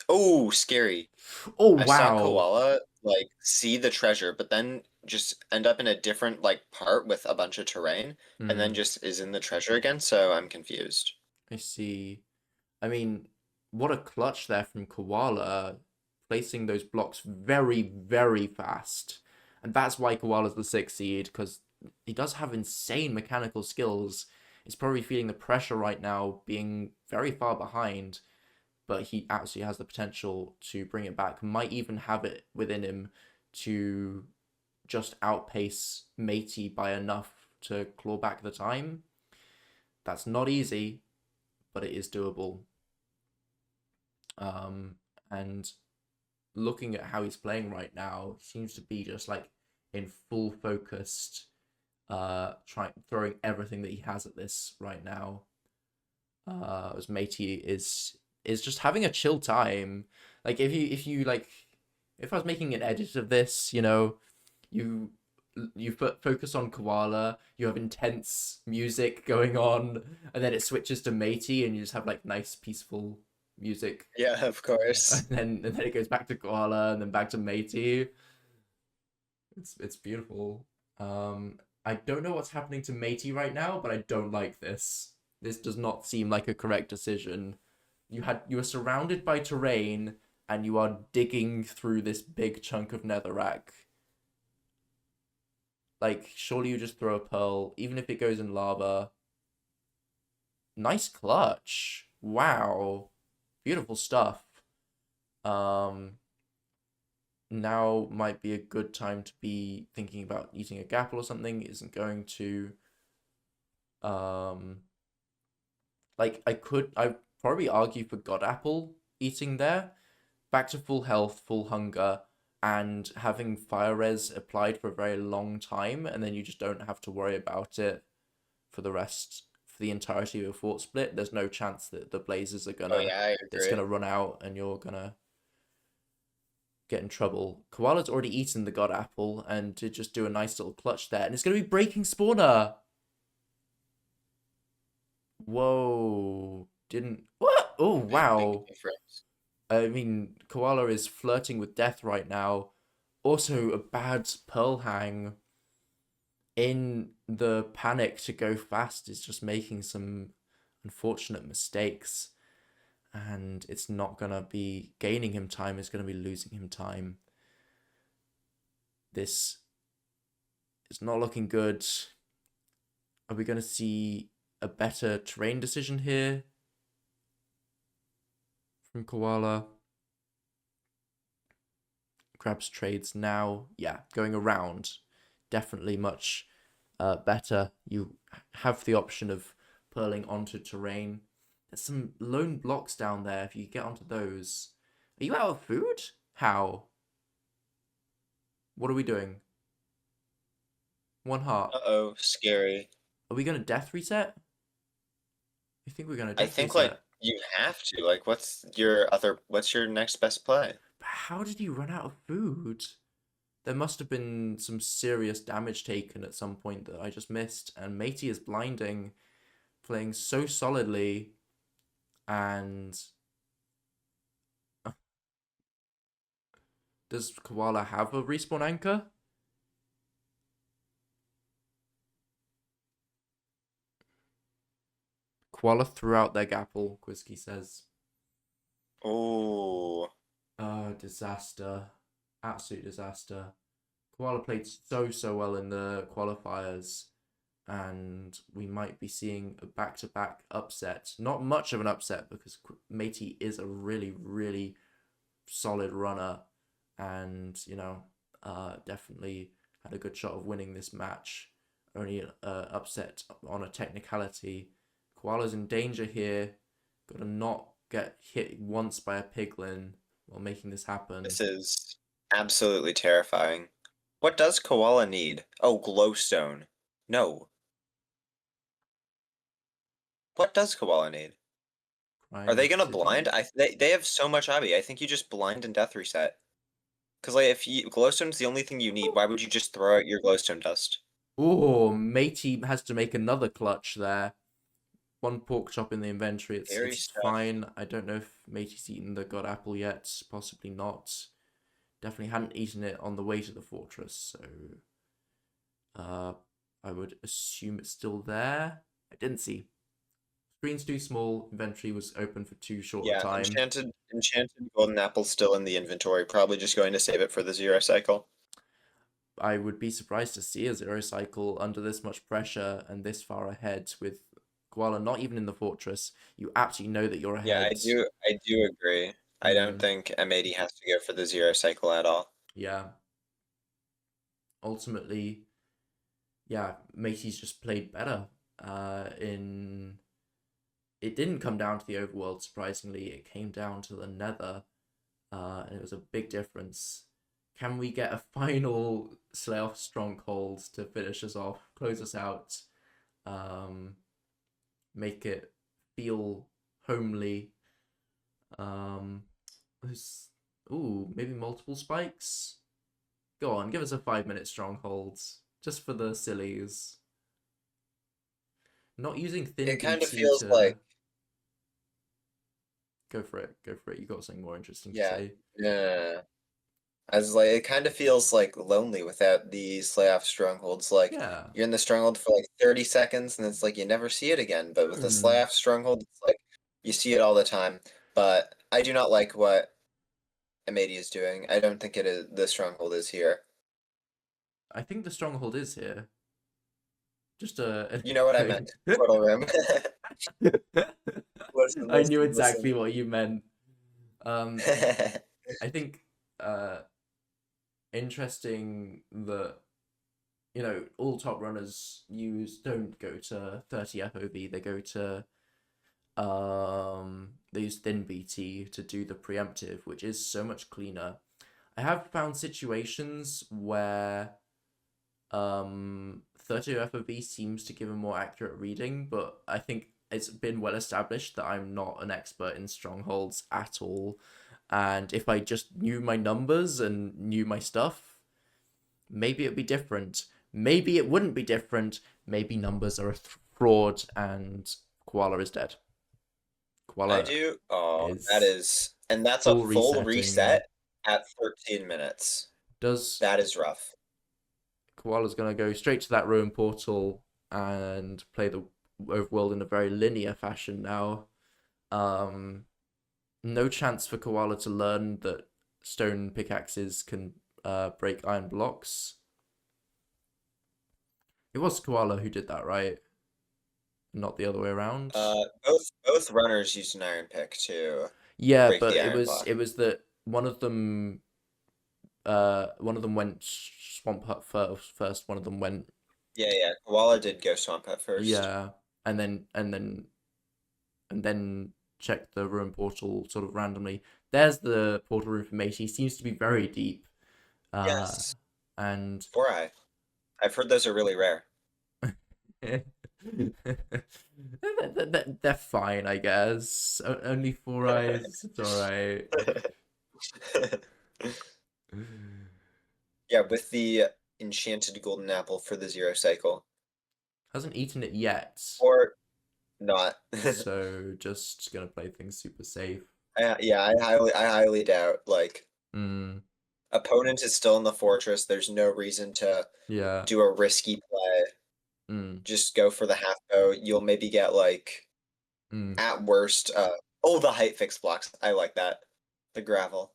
oh, scary. Oh, I saw wow. Koala, like, see the treasure, but then just end up in a different, like, part with a bunch of terrain, and then Hmm, just is in the treasure again, so I'm confused. I see. I mean, what a clutch there from Koala, placing those blocks very, very fast. And that's why Koala's the sixth seed, because he does have insane mechanical skills. He's probably feeling the pressure right now, being very far behind, but he absolutely has the potential to bring it back. Might even have it within him to just outpace m8ty by enough to claw back the time. That's not easy, but it is doable. And looking at how he's playing right now, seems to be just like in full focused, trying throwing everything that he has at this right now. As m8ty is just having a chill time. Like if you like, if I was making an edit of this, you you focus on Koala, you have intense music going on, and then it switches to m8ty, and you just have like nice peaceful music, Yeah, of course. and then it goes back to Koala, and then back to m8ty. It's beautiful. I don't know what's happening to m8ty right now, but I don't like this. This does not seem like a correct decision. You were surrounded by terrain, and you are digging through this big chunk of netherrack. Like, surely you just throw a pearl, even if it goes in lava. Nice clutch. Wow. Beautiful stuff. Um, Now might be a good time to be thinking about eating a gapple or something. Isn't going to um like I probably argue for God Apple eating there. Back to full health, full hunger, and having fire res applied for a very long time, and then you just don't have to worry about it for the entirety of your fort split. There's no chance that the blazes are Oh gonna yeah, I it's agree. gonna run out and you're gonna get in trouble. Koala's already eaten the God Apple and to just do a nice little clutch there, and it's gonna be breaking spawner. Whoa! Didn't what? Oh Big wow! difference. I mean, Koala is flirting with death right now. Also, a bad pearl hang in the panic to go fast is just making some unfortunate mistakes, and it's not gonna be gaining him time. It's gonna be losing him time. This is not looking good. Are we gonna see a better terrain decision here from Koala. Grabs trades now. Yeah, going around. Definitely much better. You have the option of purling onto terrain. There's some lone blocks down there. If you get onto those. Are you out of food? How? What are we doing? One heart. Uh-oh, scary. Are we going to death reset? I think we're going to I death think like reset. you have to. Like, what's your next best play? But how did he run out of food? There must have been some serious damage taken at some point that I just missed. And m8ty is blinding, playing so solidly. And does Koala have a respawn anchor? Koala threw out their gapple, Quizkey says. Oh, Disaster. Absolute disaster. Koala played so well in the qualifiers, and we might be seeing a back-to-back upset. Not much of an upset because m8ty is a really solid runner, and definitely had a good shot of winning this match. Only upset on a technicality. Koala's in danger here. Got to not get hit once by a piglin while making this happen. this is absolutely terrifying. What does Koala need? Oh, glowstone. No. What does Koala need? Are they Crime gonna blind? City. They have so much obby. I think you just blind and death reset. Cause like if you glowstone's the only thing you need, why would you just throw out your glowstone dust? Oh, m8ty has to make another clutch there. One pork chop in the inventory. Scary It's stuff. fine. I don't know if m8ty's eaten the god apple yet. Possibly not. Definitely hadn't eaten it on the way to the fortress, so I would assume it's still there. I didn't see. Screen's too small. Inventory was open for too short a Yeah, time. enchanted golden apple still in the inventory. Probably just going to save it for the zero cycle. I would be surprised to see a zero cycle under this much pressure and this far ahead with Koala not even in the fortress. You absolutely know that you're Yeah, ahead. I do agree. I don't think m8ty has to go for the zero cycle at all. Yeah. Ultimately, yeah, m8ty's just played better. In it didn't come down to the overworld, surprisingly. It came down to the nether, and it was a big difference. Can we get a final slay off stronghold to finish us off, close us out, make it feel homely? There's, ooh, maybe multiple spikes. Go on, give us a 5-minute stronghold, just for the sillies. Not using thin It kind of BT feels to like, go for it. Go for it. You got something more interesting to yeah, say. yeah. As like it kind of feels like lonely without the slay off strongholds. Like Yeah. you're in the stronghold for like 30 seconds and it's like you never see it again. But with the slay off stronghold, it's like you see it all the time. But I do not like what m8ty is doing. I don't think it is the stronghold is here. I think the stronghold is here. Just a. You know what I meant. Portal room. What's the I most knew exactly innocent? what you meant. Um, I think interesting that all top runners don't go to 30 FOV. They go to they use thin BT to do the preemptive, which is so much cleaner. I have found situations where 30 FOV seems to give a more accurate reading, but I think it's been well established that I'm not an expert in strongholds at all. And if I just knew my numbers and knew my stuff, maybe it'd be different. Maybe it wouldn't be different. Maybe numbers are a fraud and Koala is dead. I Koala do. Oh, that is is, and that's a full full resetting. reset at 13 minutes. Does That is rough. Koala's going to go straight to that ruin portal and play the overworld in a very linear fashion now. Um, no chance for Koala to learn that stone pickaxes can break iron blocks. It was Koala who did that, right? not the other way around. Both runners used an iron pick to Yeah, break but the it iron was block. it was that one of them went swamp hut first. One of them went Yeah. Koala did go swamp at first. yeah, and then check the ruin portal sort of randomly. There's the portal room for Matey. Seems to be very deep. Uh, Yes. and 4-eye. I've heard those are really rare. they're fine, I guess. Only four eyes. It's all right. Yeah, with the enchanted golden apple for the zero cycle. Hasn't eaten it yet, Or not. so just gonna play things super safe. Yeah, I highly doubt. Like, Mm, opponent is still in the fortress. There's no reason to yeah. do a risky play. Mm, Just go for the half bow. You'll maybe get like mm, at worst. Oh, the height fix blocks. I like that. The gravel.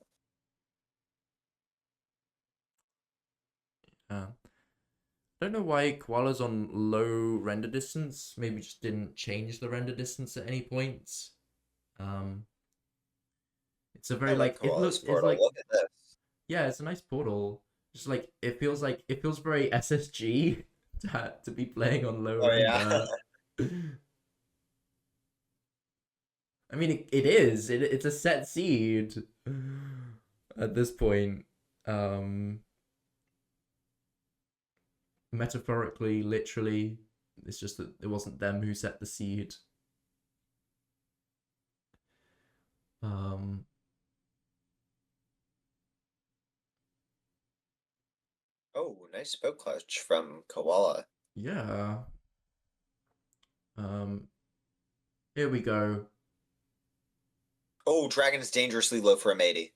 yeah. Don't know why Koala's on low render distance. Maybe just didn't change the render distance at any point. Um, it's a I very like like it Koala's looks. It's portal. like Look at this. yeah, it's a nice portal. Just like it feels very SSG to be playing on low Oh yeah. render. I mean, it is. It's a set seed at this point. Um, Metaphorically, literally, it's just that it wasn't them who set the seed. Um, Oh, nice spoke clutch from Koala. yeah. Um, Here we go. Oh, dragon is dangerously low for a matey.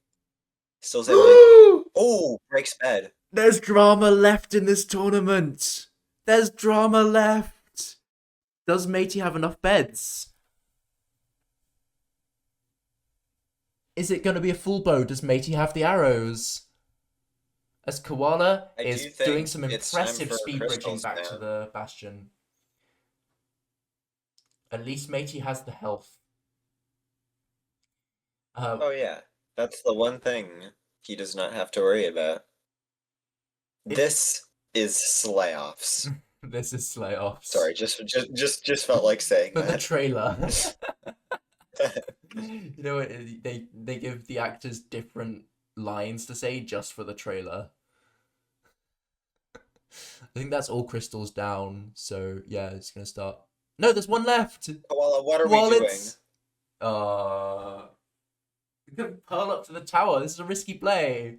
Still able to. Oh, breaks bed. There's drama left in this tournament. There's drama left. Does Matey have enough beds? Is it going to be a full bow? Does Matey have the arrows? As Koala I is do doing think some it's time impressive for speed bridging crystals back to now. the bastion. At least Matey has the health. Oh yeah, that's the one thing he does not have to worry about. It This is slay-offs. This is slay offs Sorry, just felt like saying for the that. trailer. You know what? They give the actors different lines to say just for the trailer. I think that's all crystals down. So yeah, it's gonna start. No, there's one left. Koala, what are we doing? Wallets. You can pearl up to the tower. This is a risky play.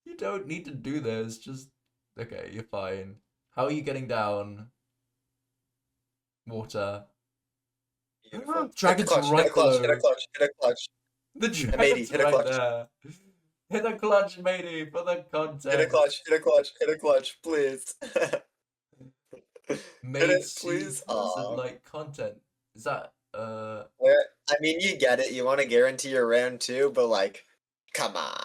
You don't need to do this. Just okay. You're fine. How are you getting down? Water. Beautiful. Hit the Dragon's clutch, hit a right clutch, hit a below. clutch, hit a clutch. The A matey, dragon's hit a right clutch. there. Hit a clutch, matey, for the Hit a content. clutch, hit a clutch, hit a clutch, please. Hit it, Matey please. doesn't Aw. like content. Is that I mean, you get it. You want to guarantee your round two, but like, come on.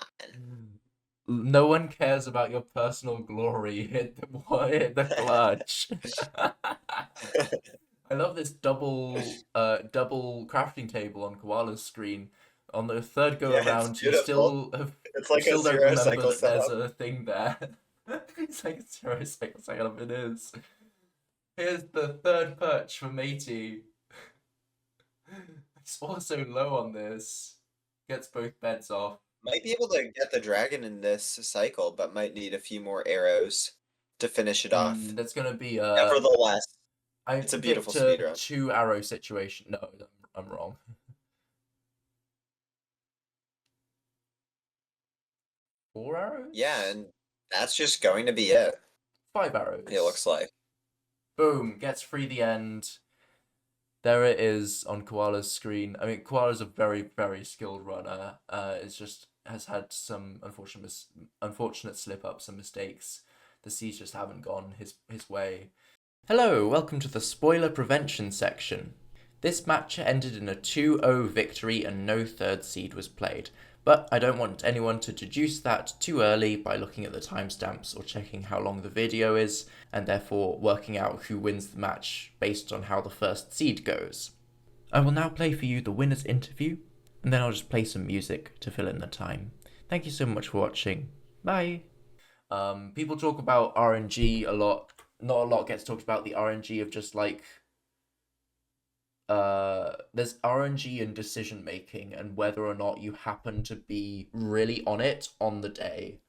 No one cares about your personal glory. Hit the clutch. I love this double crafting table on Koala's screen. On the third go Yeah, it's around, beautiful. It's you like a still don't zero remember cycle that there's setup. a thing there. It's like a 0 cycle setup. It is. Here's the third perch for Matey. It's also low on this. Gets both beds off. Might be able to get the dragon in this cycle, but might need a few more arrows to finish it off. That's gonna be Nevertheless, I it's a predict beautiful a speedrun. 2 arrow situation. No, I'm wrong. 4 arrows? Yeah, and that's just going to be it, 5 arrows. it looks like. Boom, gets free the end. There it is on Koala's screen. I mean, Koala's a very, very skilled runner. It's just has had some unfortunate slip ups and mistakes. The Seas just haven't gone his way. Hello, welcome to the spoiler prevention section. This match ended in a 2-0 victory and no third seed was played. But I don't want anyone to deduce that too early by looking at the timestamps or checking how long the video is, and therefore working out who wins the match based on how the first seed goes. I will now play for you the winner's interview, and then I'll just play some music to fill in the time. Thank you so much for watching. Bye! People talk about RNG a lot. Not a lot gets talked about the RNG of just like there's RNG in decision making and whether or not you happen to be really on it on the day.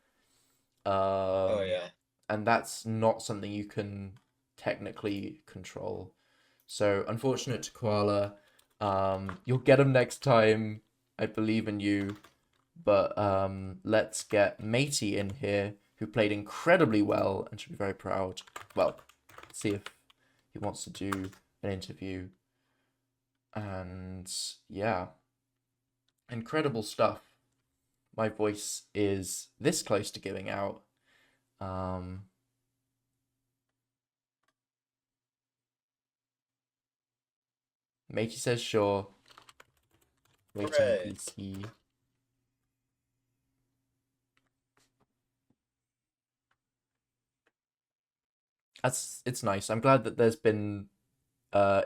Oh Um, yeah. and that's not something you can technically control. So unfortunate to Koala. You'll get him next time. I believe in you. But let's get Matey in here, who played incredibly well and should be very proud. Well, see if he wants to do an interview. And yeah, incredible stuff. My voice is this close to giving out. Um, Matey says sure. Waiting Hooray. VC. It's nice. I'm glad that there's been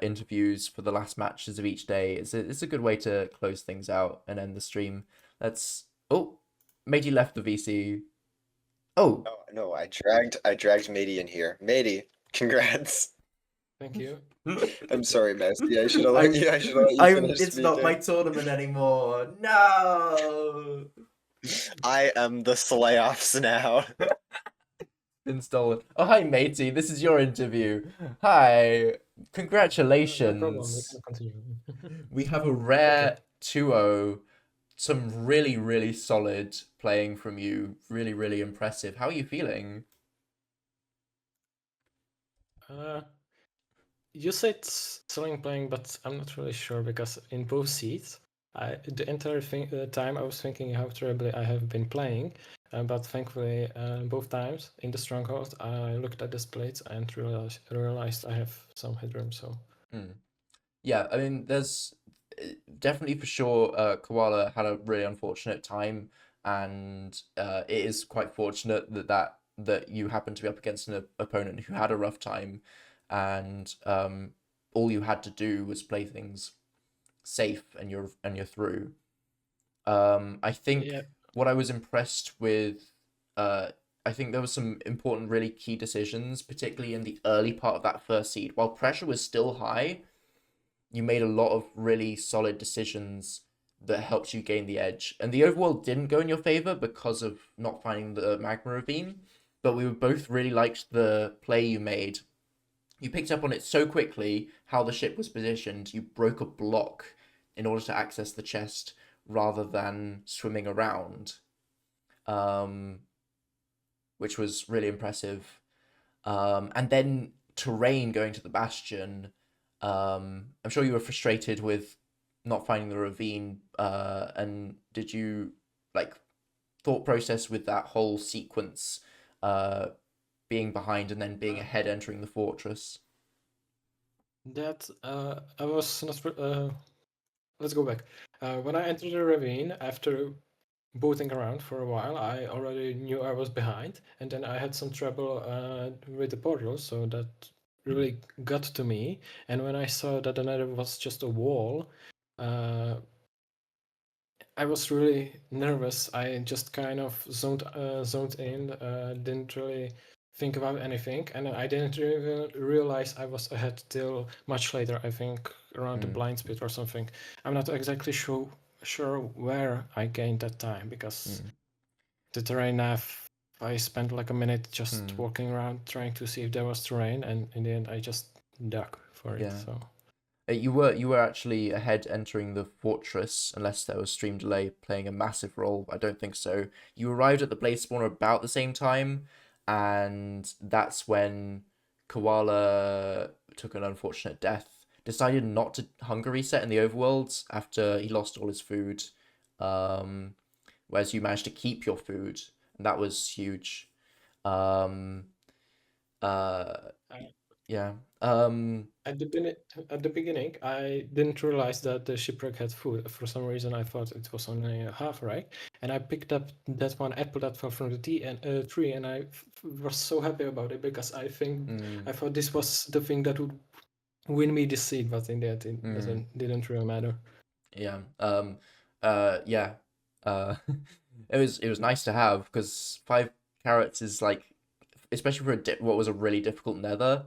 interviews for the last matches of each day. It's a good way to close things out and end the stream. Let's oh, Matey left the VC. Oh, Oh no, I dragged Matey in here. Matey, congrats. Thank you. I'm sorry, Messi. I should have let I'm you. I should have let you I'm finish it's not my speaking. tournament anymore. No. I am the slayoffs now. Been stolen. Oh, hi, matey. This is your interview. Hi. No problem. We Congratulations. can continue. We have a Okay. rare 2-0. Some really, really solid playing from you. Really, really impressive. How are you feeling? Uh, you said selling playing, but I'm not really sure because in both seats, the entire time I was thinking how terribly I have been playing, but thankfully both times in the stronghold I looked at the splits and realized I have some headroom. So Mm. Yeah, I mean, there's definitely for sure. Koala had a really unfortunate time, and it is quite fortunate that you happened to be up against an opponent who had a rough time, and all you had to do was play things safe, and you're through. I think yeah, what I was impressed with, uh, I think there was some important, really key decisions, particularly in the early part of that first seed. While pressure was still high, you made a lot of really solid decisions that helped you gain the edge. And the overworld didn't go in your favor because of not finding the magma ravine, but we both really liked the play you made. You picked up on it so quickly how the ship was positioned. You broke a block in order to access the chest rather than swimming around, um, which was really impressive. And then terrain going to the bastion. I'm sure you were frustrated with not finding the ravine. And did you like thought process with that whole sequence, uh, being behind and then being uh, ahead entering the fortress? that I was not. Let's go back. When I entered the ravine after booting around for a while, I already knew I was behind, and then I had some trouble with the portal, so that really got to me. And when I saw that the nether was just a wall, uh, I was really nervous. I just kind of zoned in, didn't really think about anything, and I didn't even realize I was ahead till much later. I think around the Mm, blind spot or something. I'm not exactly sure where I gained that time because mm, the terrain nav. I spent like a minute just mm. walking around trying to see if there was terrain, and in the end I just dug for it. Yeah. So You were actually ahead entering the fortress, unless there was stream delay playing a massive role. I don't think so. You arrived at the blade spawner about the same time, and that's when Koala took an unfortunate death. Decided not to hunger reset in the overworlds after he lost all his food. Um, Whereas you managed to keep your food, and that was huge. Um, uh, I, Yeah. At the beginning, I didn't realize that the shipwreck had food. For some reason, I thought it was only a half rack, and I picked up that one apple that fell from the tree, and I was so happy about it because I think mm, I thought this was the thing that would win me the seed, but in the end, it mm, didn't really matter. yeah. Yeah. It was nice to have because 5 carrots is like, especially for what was a really difficult nether.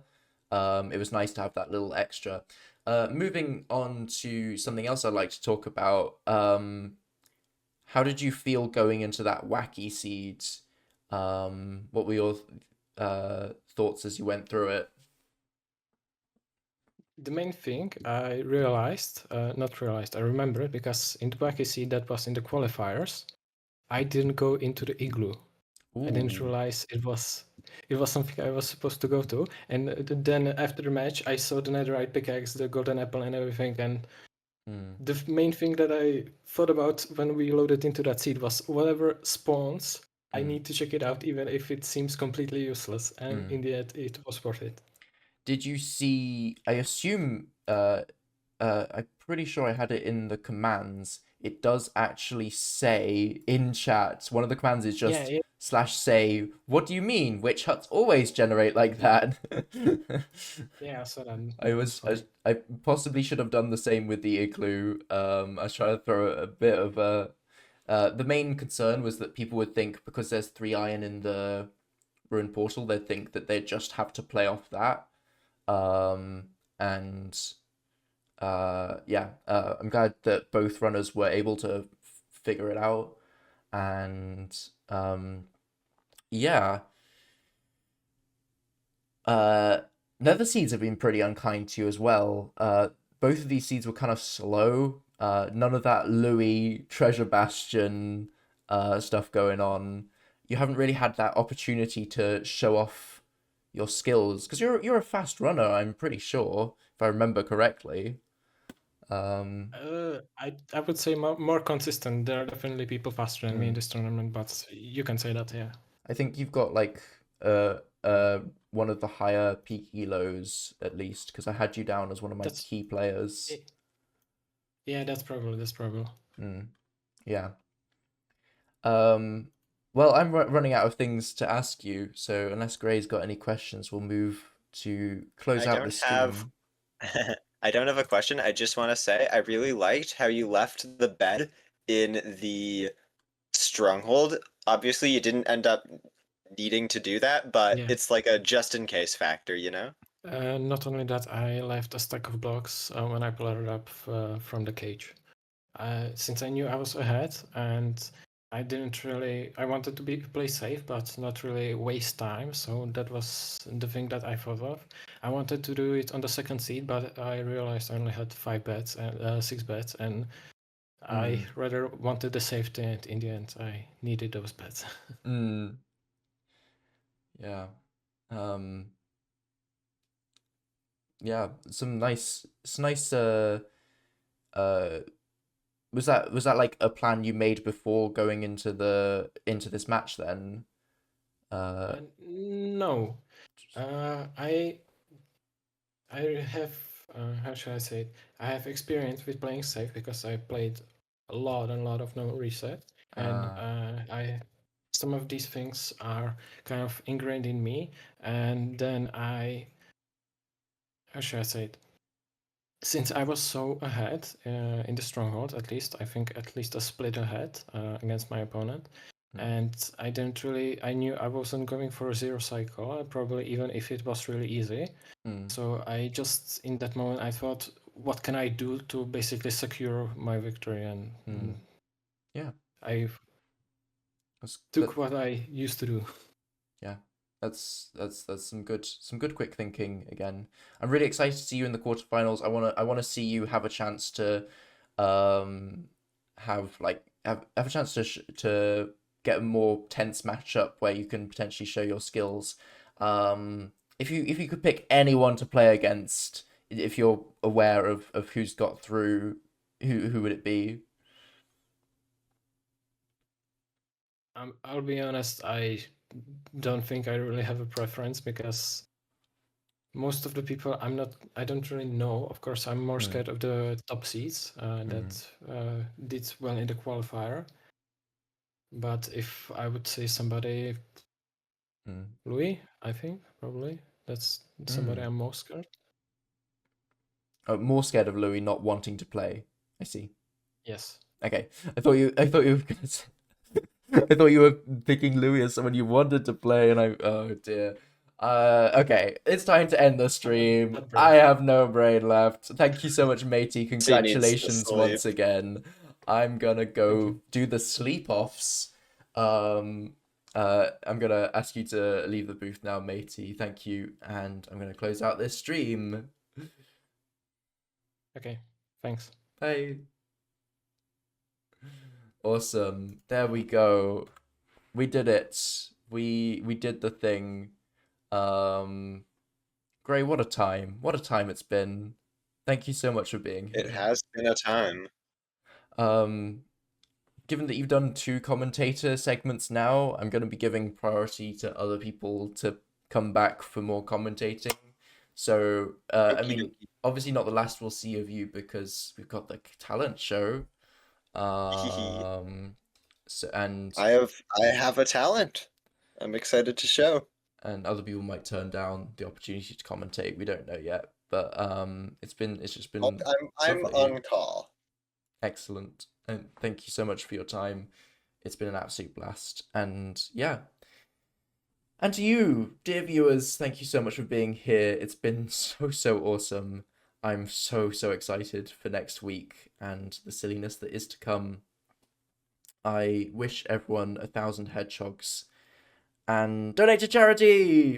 It was nice to have that little extra. Moving on to something else I'd like to talk about. How did you feel going into that wacky seed? What were your thoughts as you went through it? The main thing I realized, not realized, I remember it because in the wacky seed that was in the qualifiers, I didn't go into the igloo. I didn't Ooh. realize it was something I was supposed to go to. And then after the match, I saw the netherite pickaxe, the golden apple, and everything. And Mm, the main thing that I thought about when we loaded into that seed was whatever spawns, I mm, need to check it out, even if it seems completely useless. And mm. in the end, it was worth it. Did you see? I assume. I'm pretty sure I had it in the commands. It does actually say in chat. One of the commands is Yeah, just yeah, /say. What do you mean? Witch huts always generate like that. yeah. I saw that. I That was was funny. I possibly should have done the same with the igloo. I was trying to throw a bit of a. The main concern was that people would think because there's 3 iron in the ruin portal, they'd think that they'd just have to play off that. And yeah, I'm glad that both runners were able to figure it out. And yeah, uh, nether seeds have been pretty unkind to you as well. Both of these seeds were kind of slow. None of that Louis treasure bastion stuff going on. You haven't really had that opportunity to show off your skills because you're a fast runner. I'm pretty sure, if I remember correctly. Um, I would say more consistent. There are definitely people faster than me in mm. this tournament, but you can say that, yeah. I think you've got like uh uh one of the higher peak elos at least because I had you down as one of my That's key players. eh, yeah, that's probably. Mm, yeah. Um. Well, I'm running out of things to ask you, so unless Gray's got any questions, we'll move to close I out the don't have stream. I don't have a question. I just want to say I really liked how you left the bed in the stronghold. Obviously, you didn't end up needing to do that, but Yeah. it's like a just in case factor, you know? Not only that, I left a stack of blocks when I pulled it up from the cage. Since I knew I was ahead, and I wanted to play safe, but not really waste time. So that was the thing that I thought of. I wanted to do it on the second seed, but I realized I only had 5 bets and 6 bets, and I Mm, rather wanted the safety, and in the end, I needed those bets. mm, yeah. Um, yeah. It's nice. Uh, was that like a plan you made before going into this match then? Uh, No, I have how should I say it? I have experience with playing safe because I played a lot and lot of no reset, and uh, I some of these things are kind of ingrained in me, and then I how should I say it? Since I was so ahead in the stronghold, at least I think at least a split ahead against my opponent, mm, and I knew I wasn't going for a zero cycle, probably even if it was really easy. mm, So I just in that moment I thought, what can I do to basically secure my victory? And mm. Yeah, I that's that. took what I used to do. Yeah, that's some good quick thinking again. I'm really excited to see you in the quarterfinals. I wanna see you have a chance to, um, have a chance to get a more tense matchup where you can potentially show your skills. If you could pick anyone to play against, if you're aware of who's got through, who would it be? I'll be honest, I don't think I really have a preference because most of the people I don't really know. Of course, I'm more Hmm. scared of the top seeds that did well in the qualifier. But if I would say somebody, Louis, I think probably that's somebody I'm most scared. More scared of Louis not wanting to play. I see. Yes. Okay, I thought you were gonna say, I thought you were picking Louis as someone you wanted to play, and oh dear. Okay, it's time to end the stream. Not brave. I have no brain left. Thank you so much, matey. He needs to Congratulations sleep. once again. I'm gonna go do the sleep offs. I'm gonna ask you to leave the booth now, matey. Thank you, and I'm gonna close out this stream. Okay. Thanks. Bye. Awesome. There we go. We did it. We did the thing. Gray, what a time. What a time it's been. Thank you so much for being here. It has been a time. Given that you've done 2 commentator segments now, I'm going to be giving priority to other people to come back for more commentating. So, I mean, obviously not the last we'll see of you because we've got the talent show. So, and I have a talent. I'm excited to show. and other people might turn down the opportunity to commentate. We don't know yet, but it's just been I'm lovely. on call. Excellent, and thank you so much for your time. It's been an absolute blast, and yeah. And to you, dear viewers, thank you so much for being here. It's been so awesome. I'm so excited for next week and the silliness that is to come. I wish everyone 1,000 hedgehogs and donate to charity!